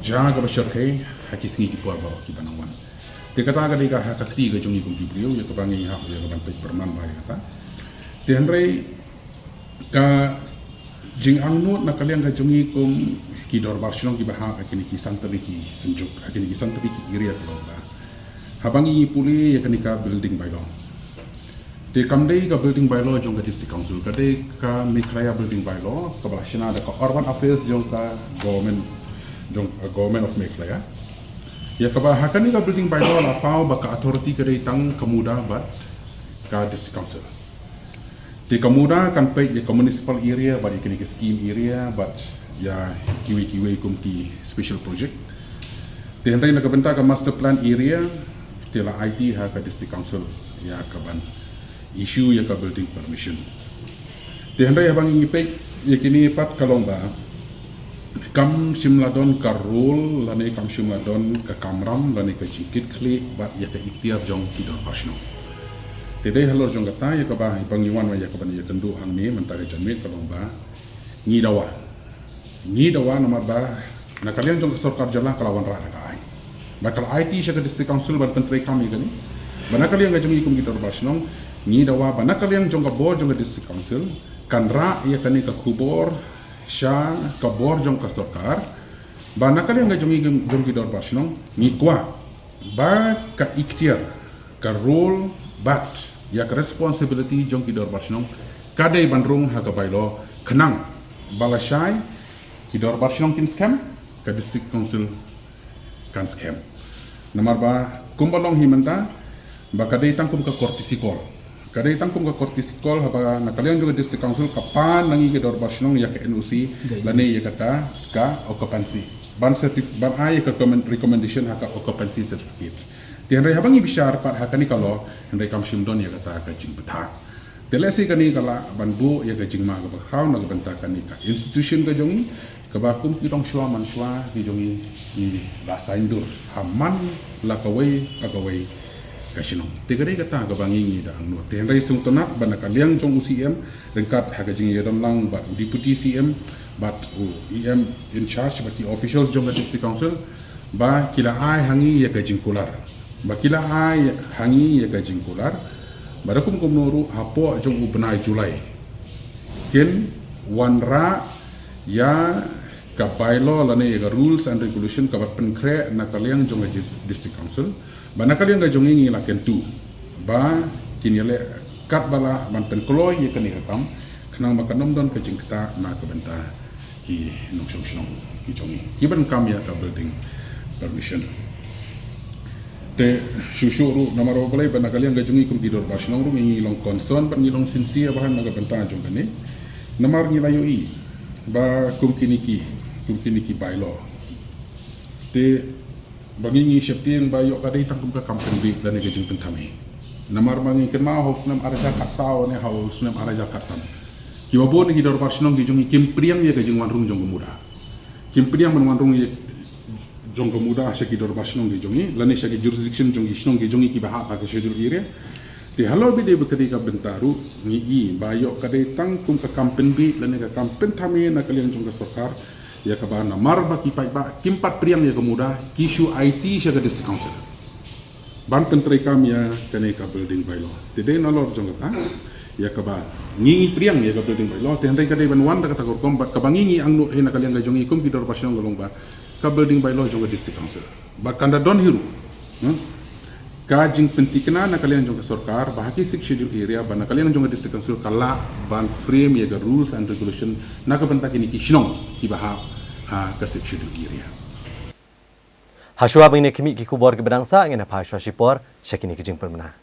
Jaga basyarkai hakisngi ki por ba ki banangwan. Dikata ka dika hakakti ka jongi kum gibriu ya kabangi ha ya kaban pe perman ba ya kata. Tenre ka jing angnut na kaliang ka jongi kum ki dor barcelong ki baha akini ki santri ki senjuk akini ki santri ki iriya ka ba. Habangi puli ya kanika building bylaw. De kamdei ka building bylaw jong ka district council ka de ka Meghalaya building bylaw ka balashina da ka urban affairs jong ka government of Meghalaya. Ya kaba hakani ka building bylaw la pau baka authority ka tang kamuda bat ka district council. Di kamuda kan pe ya municipal area bat ikini ke scheme area bat ya kiwi kum ki special project. Di hendai na kabenta ka master plan area tila IT ha ka district council ya kaban issue ya ka building permission. Di hendai abang ingi pe ya kini pat kalomba kam simladon ka rule lane kam simladon ka kamram lane ka jikit kli bat ya ka ikhtiar jong kidor pasno tede halor jong kata ya ka ba pangiwan wa ya ka ban ya kendu hang ni mentare jamit ka ba ni dawa nama ba na kalian jong sarkar jala kalawan ra ka ai bakal IT sya ka district council ban pentre kami gani bana kalian ga jong ikum kidor pasno ni dawa bana kalian jong ka board jong district council kan ra ya kani ka kubor sya kabor jong ka sarkar ba nakalian nga jong kidor basnong ni kwa ba ka ikhtiar ka role bat ya ka responsibility jong kidor basnong kadai bandrung ha ka bylaw kenang balasai kidor basnong kin scam ka district council kan scam nomor ba kumbalong himenta ba kadai tangkum ka kortisikol kadai tangkum ka kortisikol haba nakalian juga district council kapan nangi kidor basnong ya ka NOC lane ya kata ka occupancy ban certificate ban ay ka recommendation ha ka occupancy certificate Tian rai habangi bisyar pat hakani kalau hendai kam simdon ya kata ka jing betha. Telesi kani kala banbu ya ka jing ma ka bakhaw na ka benta kani ka institution ka jongi ka bakum ki dong shwa man shwa ki jongi ni bahasa Indur haman la kawai ka sinong. Tegare kata ka bangi ni da angno. Tian rai sung tonat ban ka liang jong UCM rengkat haka jing ya dam lang ba deputy CM but EM in charge but the officials jong ka district council ba kila ai hangi ya ka jing kular. Bakila ai hangi ya gajing kular barakum komnoru hapo jong ubnai Julai ken wanra ya ka bylaw lane ya rules and regulation ka penkre na kaliang jong district council bana kaliang ga jong ngi la ken tu ba kinile kat bala man penkloy ya kani kam kenang makanom don kajing kita na ka benta ki nong shong ki jongi kiban kam ya ka building permission te syusyuru namaro balai bana kalian gajungi kum tidor basnong ru ngi long concern ban ngi long sincere bahan naga benta jong kane namar ngi layo i ba kum kiniki bylaw te bangi ngi shepting ba yo kadai tangkum ka campaign bi dan gajung pentami namar mangi ken ma house nam araja kasau ne house nam araja kasam kiwabon ngi dor basnong gijungi kim priang ya gajung wanrung jong muda kim priang man wanrung jong muda sa kidor basnong di jongi lani sa jurisdiction jong isnong di jongi ki baha ka schedule ire ti halo bi de bekati ka bentaru ngi i bayo kadai tang kum ka kampen bi lani ka kampen thame na kalian jong ka sarkar ya ka bana marba ki pai ba kimpat priam ya muda kishu IT sa ka district council ban pentrai kam ya kane ka building bylaw ti de nalor jong ka ya ka ba ngi priang ya ka building bylaw ti handai kadai ban wan ka ta kom ka bangi ang no na kalian ga jongi kum kidor basnong golong ba ka building bylaw jong district council bakanda don hiru ka jing pentikna na kalian jong sarkar bahaki sik schedule area ban kalian jong district council kala ban frame ya rules and regulation na ka benta kini ki shinong ki baha ha ka sik schedule area Hashwa bine kimi ki kubor ke bedangsa ngena phashwa shipor shakini ki jing permana.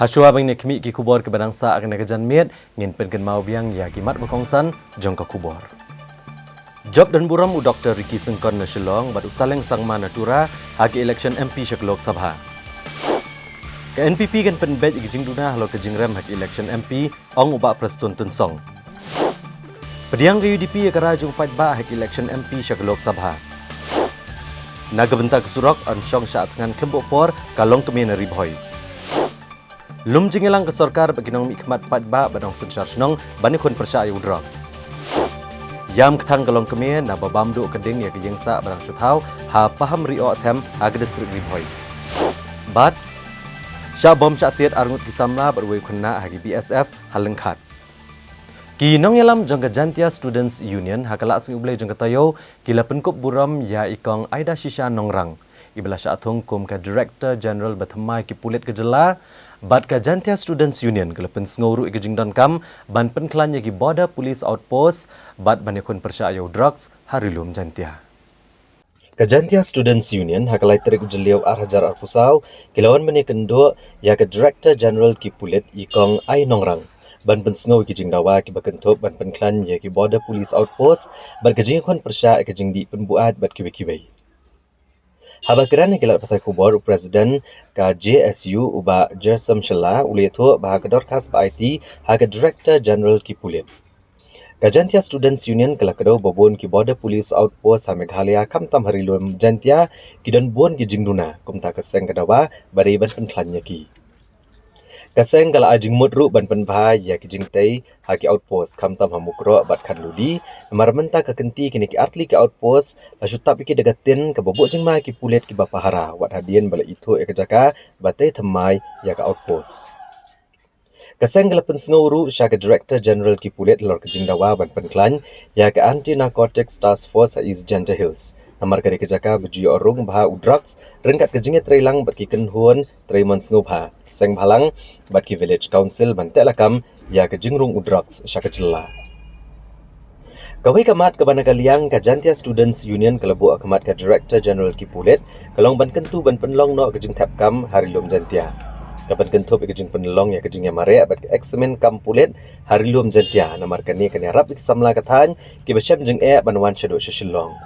Hashwa bang ne kimi ki kubor ke bedangsa akan nagajan miet ngin penken mau biang ya kimat berkongsan jong ka kubor. Job dan buram u Dr. Ricky Sengkon na Shillong batu saleng sangma natura hagi election MP Shek Lok Sabha. Ke NPP kan penbet igijing duna halo ke jingrem hak election MP ong ubak Preston Tunsong. Pediang ke UDP ya kerajung patba hak election MP syak Lok Sabha. Naga bentak surok on syong syak dengan kelembuk por kalong kemen ribhoi. Lum jingelang ke sorkar bagi nong mikmat patba badong sensar snong bani kun percaya drugs. Yam ketang kalong kemen na babamdu keding ya kejengsa barang syuthau ha paham rio athem ag distrik ribhoi. But Syabom syatir arngut kisamla berwei kena hagi BSF halengkat. Ki nong yalam jangka Jantia Students Union hakalak sing ublai jangka tayo kila penkup buram ya ikong Aida Shisha Nongrang. Ibla syatung kum ka Director General Batamai ki pulit kejela bat ka Jantia Students Union kala pen snguru ikejing don kam ban penklan ya ki Border Police Outpost bat banekun persyayo drugs harilum Jantia. Kajantia Students Union hakalai terik jeliau arhajar arpusau kilawan menekendo ya ke Director General ki pulit ikong ai nongrang ban pensngo ki jingdawa ki bakentop ban penklan ya ki Border Police Outpost ban kejing kon persya ke jingdi penbuat bat kibai. Habakiran kilat patai kubor Presiden ka JSU uba Jersam Shela uliatu bahag dorkas ba IT haga Director General ki pulit. Kajantia Students Union kelakadau babon ki Border Police Outpost sa Meghalaya kamtam harilum Jantia kidon bon ki jingduna kumta kaseng kadawa bari ban penklannya ki. Kaseng kala ajing mudru ban penbha ya ki jingtai ha ki outpost kamtam hamukro bat khanludi marmenta ka kenti kini ki artli ki outpost la syutap ki degatin ka bobok jingma ki pulet ki bapahara wat hadien bala itu e kejaka batai thamai ya ka outpost. Kaseng kala pensnguru sya ka Director General ki pulit lor kejingdawa ban penklan ya ka Anti Narcotics Task Force sa East Janta Hills. Namar kari kejaka beji orung baha udrugs rengkat kejinge trailang bat ki kenhuan traimon ngubha. Kaseng bhalang bat ki Village Council ban telakam ya ka jingrung udrugs sya ka jela. Kawai kamat ke banakaliang ka Jantia Students Union kalabu akamat ka Director General ki pulit kalong ban kentu ban penlong no kejing tapkam harilum Jantia. Dapat kentup ikejing penelong ya kejing mare abat eksamen kampulet harilum Jantia namar kani kani harap iksamla kathan ki besyam jing banwan syado syashilong.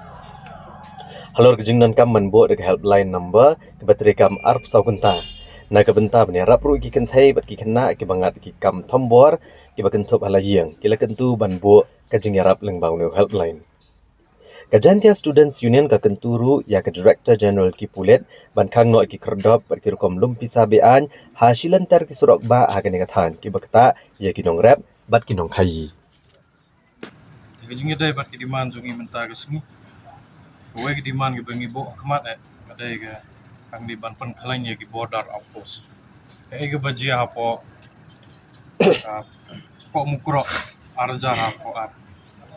Halor kejing nan kam manbo dek helpline number ke bateri kam arp saukunta. Na ke benta bani harap ru ki kenthai bat ki kena ki bangat ki kam thombor ki bakentup halayeng kila kentu banbo kejing harap lengbau no helpline. Kajantia Students Union ka kenturu ya ke Director General ki pulet ban khang no ki kerdop bat ki rukom lumpi sabean hasilantar ki surok ba ha kani kathan ki bakta ya ki nong rap bat ki nong khai. Kejing dai bat ki diman jungi menta ke sengi. Kowe ki diman ki bengi bo khamat kadai ke kang di ban penklan ya ki Border Outpost. Ke ke baji apo ko mukro arja apo ar.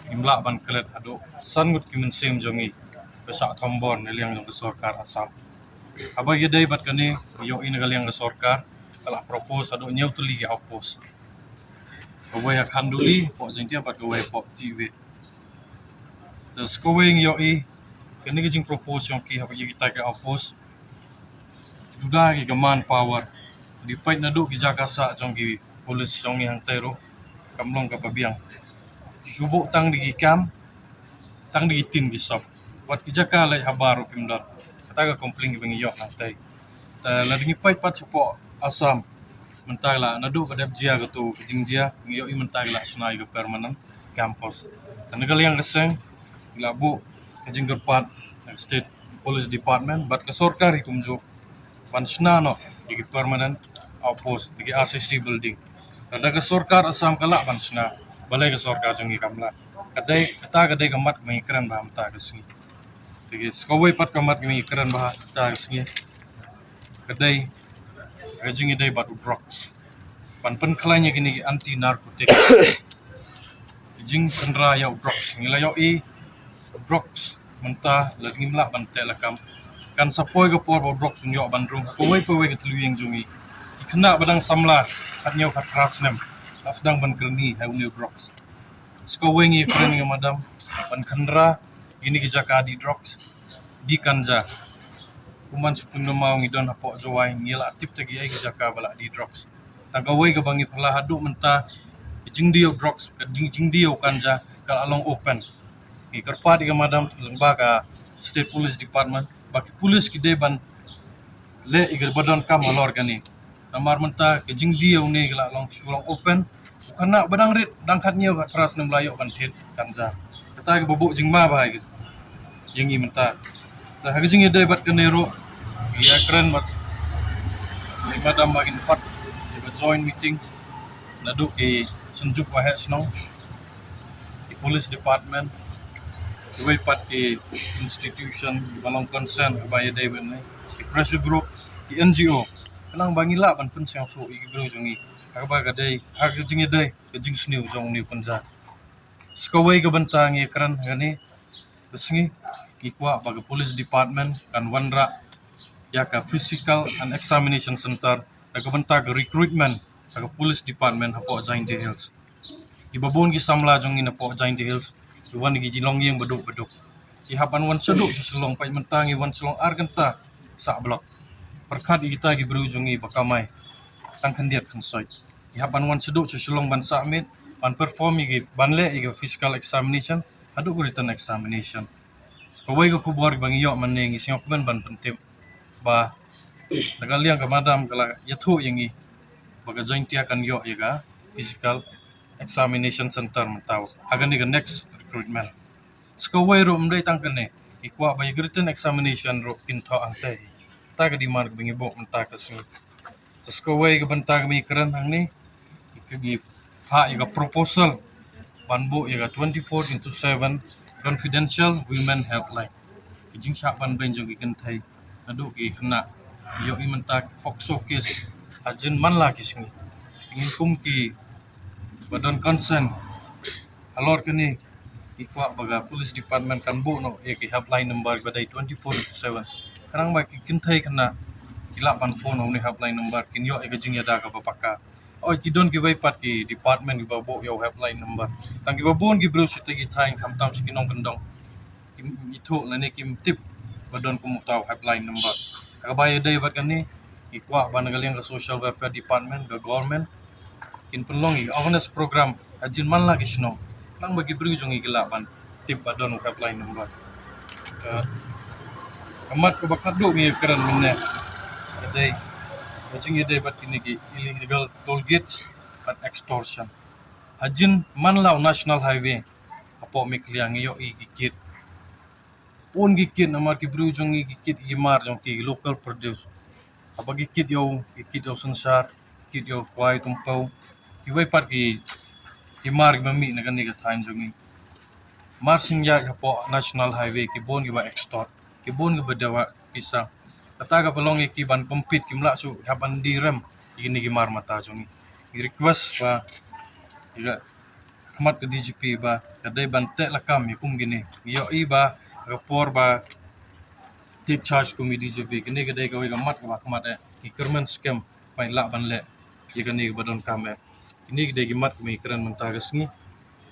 Imla ban kelet ado sangut ki mensem jongi besak thombon neliang jong sorkar Assam. Aba ye dai bat kani yo in galiang sorkar kala propose ado nyau tuli ki outpost. Kowe ya khanduli po jentia bat kowe po TV. Terus kowe yo i kani ki jing propose jong ki haba ye kita ke outpost. Duda ki gaman power di pait nadu ki jakasa jong ki polis jong yang tero kamlong ka pabiang. Subuk tang di kam tang di tin ki sop wat ki jaka lai habaru kimdot kata ka kompling ki bengi yok nantai ta la dingi pai pat cepo Assam mentala nadu kadap jia tu jingjia ngi yok i mentala sunai ke permanent campus tan gal yang keseng la bu kajing gerpat state police department bat ke sorkari kumjo pan snano di permanent outpost di ACC building kada ke sorkar Assam kala pan sna balai ke sorkar jongi kamla kadai kamat mengikran baham ta kesini jadi skowai pat kamat mengikran baham ta kesini kadai kajing dai batu drugs pan klanya gini anti narkotik jing pendra ya drugs ngila yo i drugs menta lagi mla bante lakam kan sapoi ke por drugs nyo bandrung kowai ke teluyeng jongi kena badang samla katnyo kat krasnem sedang bankerni new drugs. Skoweng i kren nga madam ban khandra gini ki jaka di drugs di kanja. Kuman supun no mau ngidon hapo jowai ngila tip tagi ai ki jaka bala di drugs. Tagawai ka bangi pala hadu menta jing dio drugs ka jing dio kanja ka along open. Ki karpa di ka madam lengba ka State Police Department baki police ki deban le igal badon kam halor gani. Namar mentah ke jing dia ni gelak long sulong open. Bukan nak badang rit dang kat niau kat peras nem layok kan tit kan za. Kata ke bobok jing ma bahai ke. Yang ni mentah. Dah ke jing dia bat ke nero. Ya keren bat. Lima dam makin 4. Dia join meeting. Naduk ke sunjuk wahai senong. Di police department. Dua pat ke institution balong concern bayar dia ni. Di pressure group, di NGO. Kenang bangila ban pensiang tu igi bro jungi. Agba gadai, hag jingi dai, ke jing sniu jong ni punja. Skawai ke bentang ye kran gani. Besngi ikwa baga police department kan wanra ya ka physical and examination center aga bentang ke recruitment aga police department hapo Giant Hills. Ibabon ki samla jong ni hapo Giant Hills. Iwan gi jilong yang beduk. Ihapan wan seduk seselong pai mentang iwan selong argenta sak blok. Perkat kita gi berujungi bakamai tang kandiat konsoi. Ihapan wan seduk seselong ban submit ban perform gi banle gi physical examination aduk written examination. Sekawai ko kubuar bang iyo maneng gi siok ban pentim ba nagaliang ka madam kala yathu yangi baga joint ya kan yo yaga physical examination center mentau. Agan ni next recruitment. Sekawai ro mdai tangkane ikwa by written examination ro kinto angte. Ta ka di mar bingi bok menta ka sing. Sekawai ka benta mi kran hang ni ikagi ha iga proposal banbo iga 24/7 confidential women helpline. Kijing syak ban ben jong ikan thai adu ki kena yo i menta fokso case ajin man la kising. Ingin kum ki badan concern alor kini ikwa baga police department kan bu no ki helpline number badai 24/7 karang ba kin thai kena ila ban phone ni helpline number kin yo e gajing yada ka bapaka oi ki don ki bai pat ki department ki babo yo helpline number tang ki babon ki bro sita ki thai kam tam skinong kendong itu lane kim tip badan ku mutau helpline number ka bai dai bat kan ni ikwa ban galiang ka social welfare department ka government kin penlongi awareness program ajin man lagi sno lang bagi berujung ikilaban tip badon helpline number amat ko bakado mi kran minne adai ajing ide bat kini ki illegal toll gates and extortion ajin manlaw national highway apo mi kliang yo igikit un gikit amar ki berujung igikit imar jong ki local produce apa gikit yo sensar gikit yo kwai tumpau ki wai pat ki marg mami na gani ka time jungi marsing ya po national highway ki bon ki ba extort ki bon ki badawa pisang kata ka pelong ki ban compete ki mla su haban direm ini ki mar mata jungi ki request ba iga kamat ke DGP ba kadai ban tek lakam kum gini yo i ba rapor ba take charge ko mi DGP kini kadai ka wi kamat ba kamat ki kerman scam mai la ban le ki gani badon kame ini gede gimat mi keren mentagas ni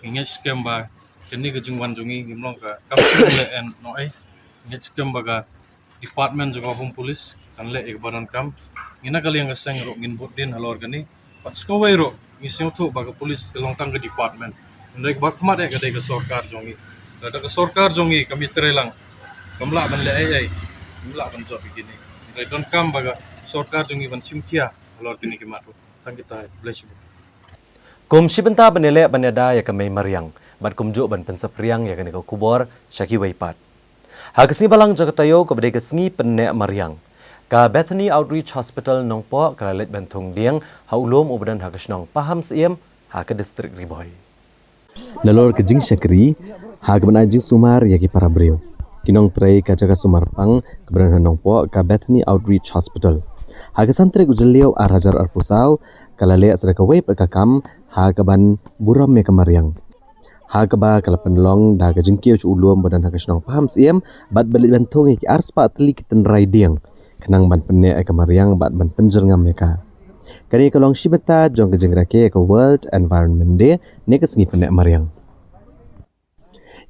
ingat scam ba kini kejungwan jungi gimlong ka kapsul le en noi ingat scam baga department juga home police kan le ek baron kam ina kali yang gaseng ro ngin budin halor gani pat skowai ro ngising tu baga police kelong tang ke department ndek bak mat ek gede ke sarkar jungi ada ke sarkar jungi kami terelang kamla ban le ai kamla ban job begini le don kam baga sarkar jungi ban simkia halor kini kimat tang kita bless you. Kum sibenta benele baneda ya kami mariang, bat kumjuk ban pensapriang ya kani kau kubor syaki waipat. Hagasi balang jagatayo kabade kesngi penne mariang. Ka Bethany Outreach Hospital nongpo kalalet bentung diang haulom ubadan hagasnong paham siem ha ke distrik Riboy. Lalor ke jing syakri ha ke banajing sumar ya ki para breu. Kinong trai ka jaga sumar pang keberan nongpo ka Bethany Outreach Hospital. Hagasantrik ujeliau arhajar arpusau kalale asraka wei perkakam ha kaban buram me kamariang ha kaba kala penlong da gajingki u ulum badan ha kasnong paham siem bat belit bentung ki arspa atli kiten riding kenang ban penne kamariang bat ban penjerngam meka kani kalong shibeta jong gajingrake ka World Environment Day ne kasngi penne mariang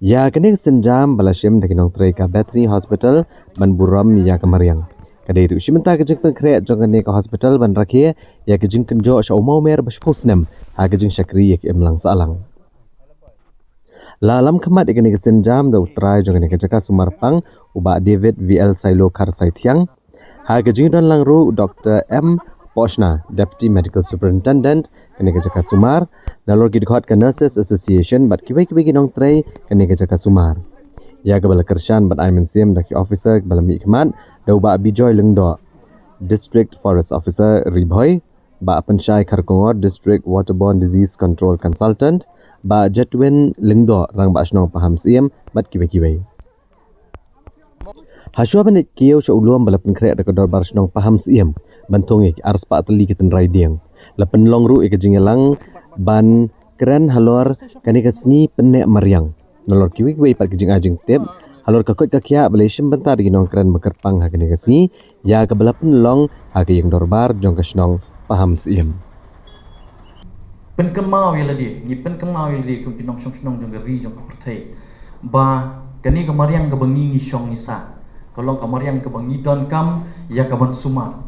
ya kani senjam balashim da kinong trai ka Bethany Hospital ban buram ya kamariang kadai ru shimenta kejing penkre jongane ka hospital ban rakhe ya kejing kenjo sha umau mer bashposnem ha kejing syakri ya emlang salang lalam khamat ikani kesen jam da utrai jongane ka jaka sumarpang uba David VL Sailo Kar Saithiang ha kejing don langru Dr. M Poshna, Deputy Medical Superintendent, kene ke Jaka Sumar, nalor ki dikhot ke Nurses Association bat kiwe-kiwe ginong trei kene ke Jaka Sumar. Ya ke bala kershan bat Aiman Sim daki officer ke bala mikmat, dau ba Bijoy Lengdo, District Forest Officer Ribhoy, ba Pensyai Kharkongor District Waterborne Disease Control Consultant, ba Jetwin Lengdo rang ba Ashnong Paham Siem bat kiwe-kiwe. Haswa banit kiyo sa ulum bala penkret dekat dor barsnong Paham Siem, bantung ik ars pa atli kiten riding. Lapen long ru ik jingelang ban keren halor kani kasni penek mariang. Nalor kiwi-kiwe pat kijing ajing tip, halor kakot kakya bala isim bentar ginong keren bekerpang ha kani kasni, ya ke bala penlong ha ke yang dorbar jong kasnong Paham Siem. Pen kemau ya ladi, ni pen kemau ya ladi kum kinong song jong gari jong kapertai. Ba kani kamariang ke bengi ni song ni sa. Kalong kamariang ke bengi don kam ya ke ban sumar.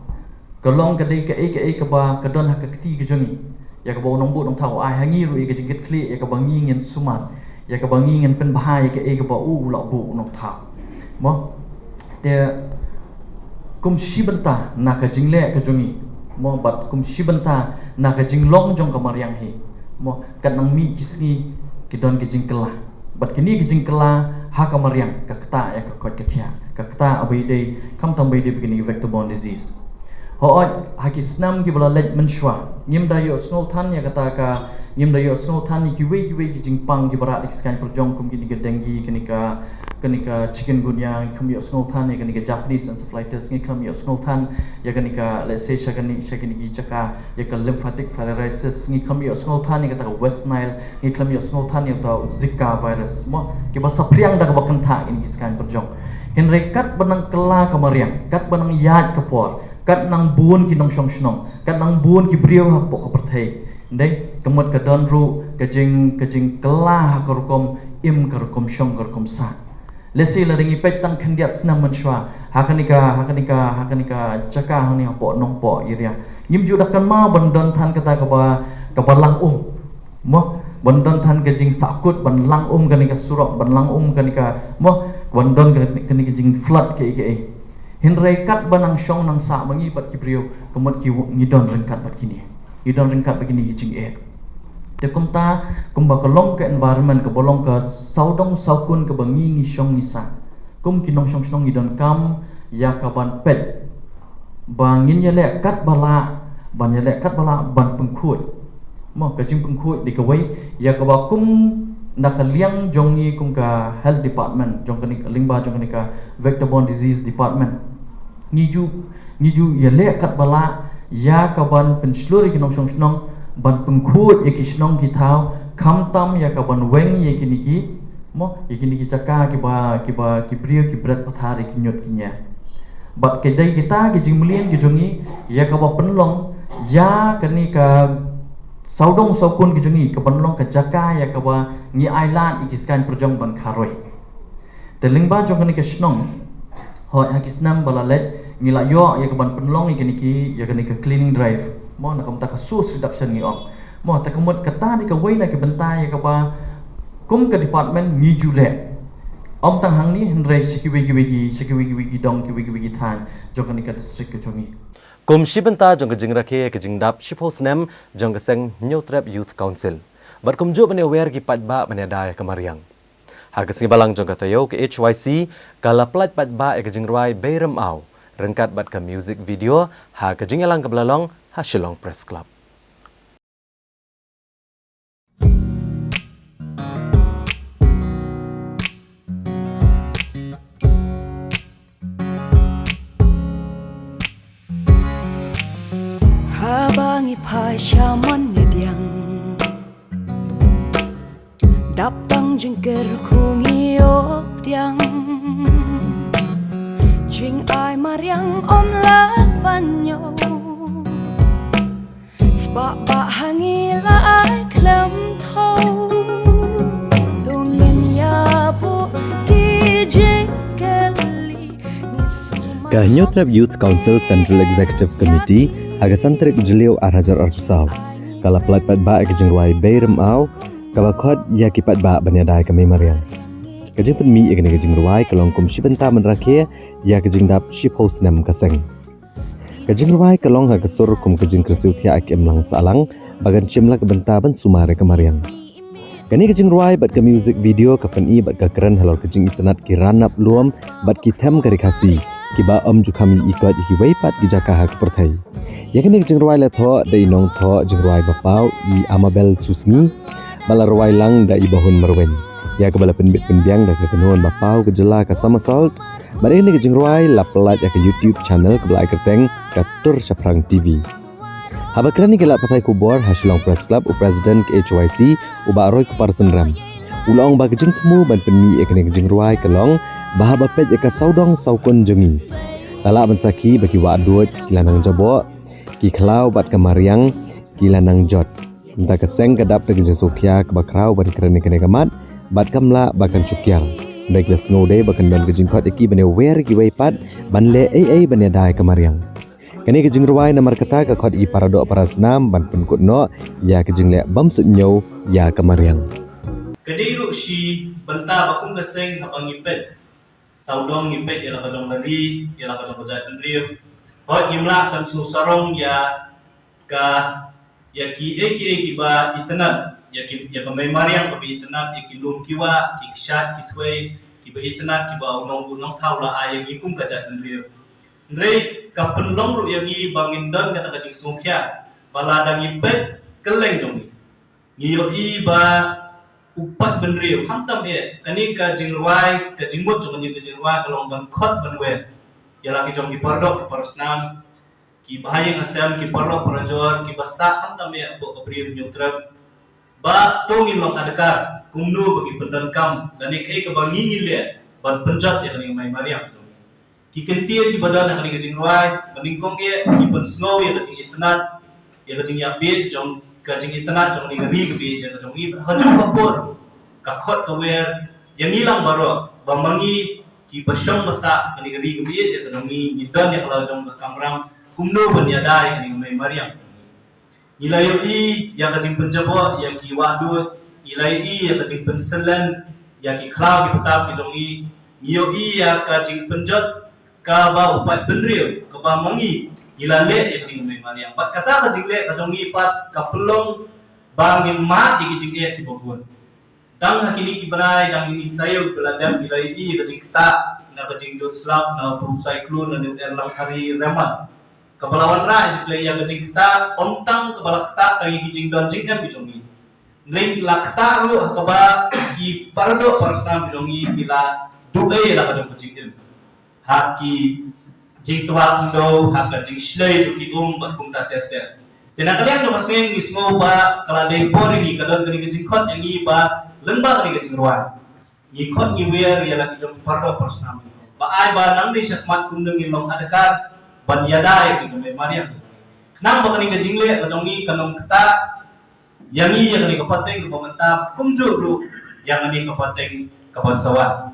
Kalong kadai ke ba ke don hak keti ke jongi. Ya ke bau nombut nong tahu ai hangi ru ke jingit kli ya ke bengi ngin sumar. Ya ke bengi ngin pen bahaya ke ba lak bu nong tahu. Mo te kum shibenta na ke jingle ke jongi. Mo bat kum shibenta na ka jinglong jong kamariang he mo kanang mi kisni kidon ke jingkela bat kini ke jingkela ha kamariang ka kata ya ka kot kya ka kata abai dei kam tam bai dei begini vector-borne disease ho ha kisnam ki bala lej menshwa nyim da yo snow than ya kata ka nyim da yo snow than ki we ki jingpang ki barat skan perjong kum kini ke dengue kini ka chikungunya kum yo snow than ya kini ka Japanese encephalitis ngi kum yo snow than ya kini ka let's say shakani ki chaka ya ka lymphatic filariasis ngi kum yo snow than ya kata West Nile ngi kum yo snow than ya ta Zika virus mo ki ba sapriang da ka bakan tha in skan perjong henry kat banang kela kamariang kat banang yat kapor kat nang buon ki nong song kat nang buon ki brio ha pok perthai ndai kemot ka don ru kajing kela korkom im korkom shong korkom sa lesi la ringi pet tang khandiat snam manshwa hakanika chaka hani po nong po iria nyim ju dakan ma bandon than kata ka balang mo bandon than kajing sakut banlang kanika surok banlang kanika mo bandon kanika jing flood ke Henry kat banang shong nang sa mangi pat kibrio kemot ki ngidon rengkat pat kini ngidon rengkat begini jing te kumta kumba kolong ke environment ke bolong ke saudong saukun ke bangi ngi shong nisa kum kinong shong ngidon kam ya ka ban pet bangin yele kat bala ban pengkhuit mo ka jing pengkhuit di kawai ya ka ba kum nakaliang jongi kum ka health department jong kanik lingba jong kanika vector-borne disease department ngiju yele kat bala ya ka ban pensluri kinong shong ban pengkhut ya kisnong kitau kamtam ya ka ban weng ya kiniki mo ya kiniki chaka ki brio ki brat pathari kinyot kinya bat kedai kita ki jingmlien ki jongi ya ka ba penlong ya kanika saudong saukun ki jongi ka penlong ka chaka ya ka ba ni island ikiskan perjong ban kharoi telingba jong kanika snong ho hakisnam balalet ngila yo ya ka ban penlong ikiniki ya kanika cleaning drive mo nak kamta ka source reduction ni om mo ta kamot kata di ka way na ki bentai ka ba kum ka department mi jule om tang hang ni henry sikiwi dong kiwi than jong ka district ka jongi kum shibenta jong ka jingrakhe ka jingdap shipos nem jong ka seng New Trap Youth Council bar kum jo bane aware ki patba bane dai ka mariang ha ka singabalang jong ka tayo ka HYC kala plat patba ka jingrwai beiram au rengkat bat ka music video ha ka jingalang ka belalong ha Shillong Press Club. Habang ipai syaman nidyang daptang jengker kungiop diang jing ai mariang om la panyo Bak hangila ai klem thau Tungin ya bu ki jengkeli Ka New Trap Youth Council Central Executive Committee aga santrik jeliu arhajar arpsau kala plat pat ba aga jengruai beiram au kala khot ya ki pat ba banyadai ka memarian ka jeng penmi aga jengruai kalong kum shibenta menrakhe ya ka jengdap ship host nam kaseng Kajing ruai kalong ha kesur kum kajing kersiu tia akem lang salang bagan cimla kebentaban sumare kemariang. Kani kajing ruai bat ke music video kapan i bat ke keren halal kajing internet ki ranap luam bat ki them kari kasi kiba ju kami ikut ki weipat ki jaka hak pertai. Ya kani kajing ruai la tho dai nong tho jing ruai bapau i Amabel Susni bala ruai lang da i bahun merwen. Ya kebala penbit penbiang da kekenuan bapau ke jela ke sama salt. Bari ini kajing ruai la pelat ya ke YouTube channel kebala kerteng ke Tur Syaprang TV. Haba keren ni gelap patai kubor Hasilong Press Club u President ke HYC u ba Roy Kupar Sendram. Ulong ba kajing temu ban penmi ekene kajing ruai kelong bahaba pet eka saudong saukun jengi. Lala bensaki bagi wa adut kilanang jabo ki klau bat kemariang kilanang jot. Entah keseng kedap te kajing Sofia ke bakrau ban keren ekene kamat bat kamla bakan cukyal. Baiklah snowday bakan don kajing kot eki bane wer ki weipat ban le ai bane dai kemariang. Kani kajing ruai namar kata ke kot i paradok parasnam ban penkut no ya kajing le bamsut nyau ya kemariang. Kediru si benta bakung keseng habang ngipet. Saudong ngipet ialah kadang lari, ialah kadang berjaya pendiriu. Hot jimlah kan susarong ya ki ba internet. Ya kemai mariang babi internet ya ki lum kiwa, ki kshat, ki tway, ki ba internet, ki ba unong tau la ayang ikum kajat pendiriu. Ndrei kapen long ru yangi bangin dan kata kajing sungkya baladang ipet keleng dong ngiyo i ba upat benriu hantam kani kajing ruai kajing mut jong kajing ruai kalong ban khot ban we yala ki jong ki pardok ki parasnam ki bahayang asam ki parlo parajor ki basa hantam bo kabriu nyutrap ba tongin long adakar kumnu bagi pendan kam dani kai ka bangi le ban penjat ya kani mai mariam ki kentir ki badan yang kajing ruai meningkong ke ki pen snow ya kajing internet ya kajing yapit jong kajing internet jong ni ngeri ke ya jong ni hajung kapur ka khot ka wer yang hilang baro bamangi ki pasyong masa kani ngeri ke ya jong ni nidan ya kalau jong kamram kumno ban ya dai kani mai mariam ilayo i ya kajing penjabo ya ki wadu ilayo i ya kajing penselan ya ki cloud ki petap ki jong ni ngiyo i ya kajing penjat kaba upat benriu kaba mangi ilale ya kini mai mariang bat kata kajing le kajong ipat kapelong bangin mat iki jing e ki bobon dang hakini ki banai dang ini tayo beladam ilai i kajing kita na kajing jot slap na pusai klun na erlang hari remat kepalawan ra jikle ya kajing kita ontang kepala kita tangi kajing don jing kan bijongi nring lakta ru kaba ki pardo parsam bijongi kila duai la kajong kajing haki jing tuang do haka jing slay tu ki bat kum ta ter tena kalian do maseng ni smo ba kala de pori ni kadon kini jing khot yang i ba lemba kini jing ruan ni khot ni wer ya laki jong pardo persnam ba ai ba nang ni sakmat kum deng long adakar ban yadai ki me maria nang ba kini jing le kadong ni kanong kata yang i yang ni kapateng ko menta kum juru yang ni kapateng kapan sawan.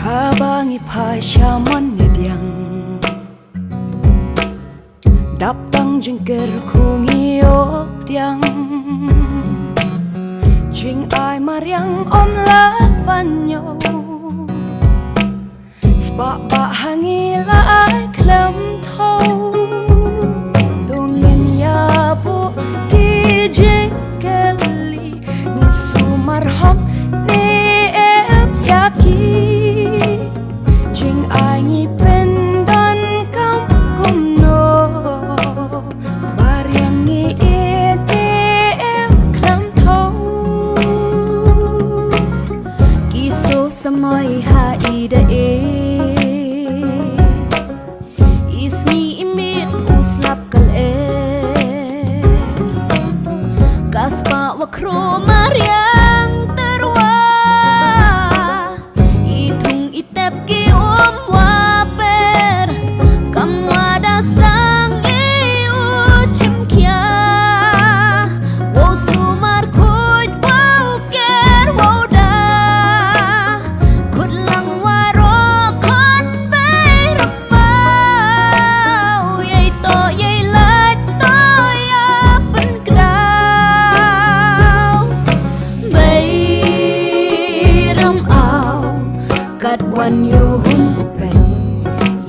Abangi pasyaman nidyang Daptang jengker kungiyop diang Jing ay mariang om lapanyo Spa hangila ay klem tau Dungin yabo ki jengkeli Ni sumarham ni em yaki Jing angi pendan kam kumno Mariangi ETM klam tau Kiso samay haida Isni imit uslap kal Kaspa wakro mariang terwa Itung itep ki waper kam wadas dang ucim kia wo sumar kuj bau ker woda kudlang warok au kat wan yo hun pen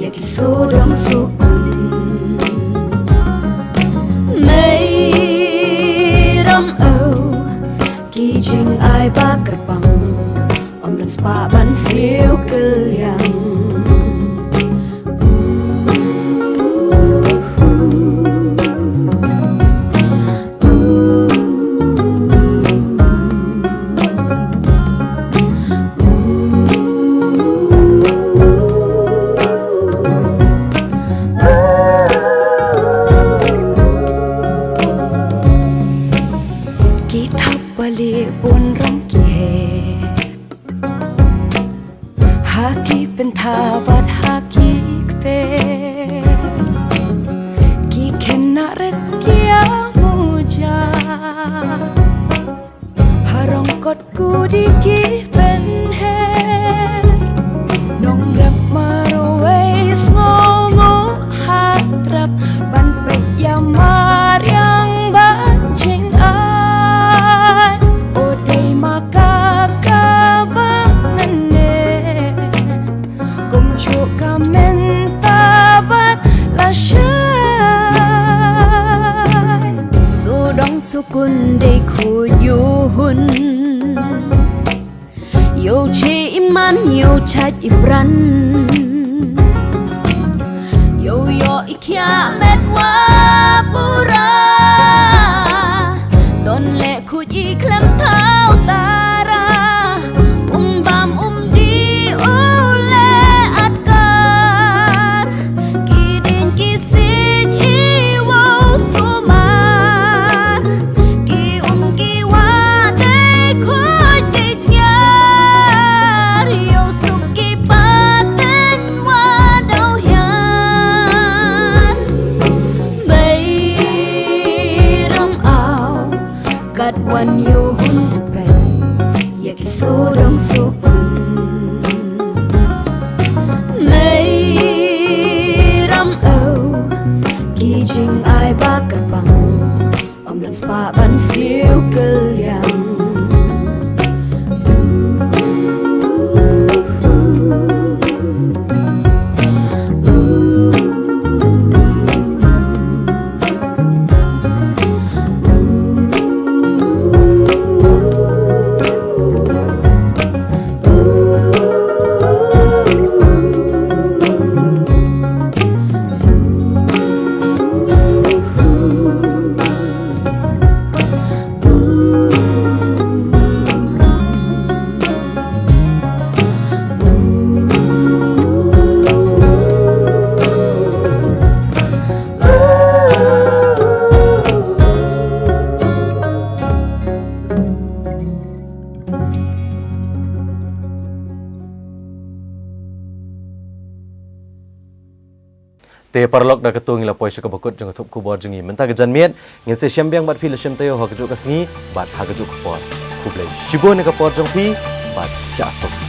ya ki so dong so kun mei ram au ki jing ai ba kerbang om dan spa ban siu keliang Tabat haki kpe ki kena rekia muja harong kot ku di ki penher nong rap marway ngongo hatrap ban pek yamar yang bajing ai odei maka sukun de khu yu hun yo che iman yo chat ibran yo ikya met wa pura don le khu i klem thao tara bam di ole atkar ki din ki sit i wo suma wan yo hun pen ya ki so dong so kun mei ram au ki jing ai ba kerbang om dan spa ban siu keliang te parlok da ketung la poisha ka bakut jeng thup ku bor jengi menta gejan miet ngin se syambyang bat phil syam tayo ha kejuk ka sngi bat ha kejuk por ku blai shibo ne ka por jong pi bat cha sok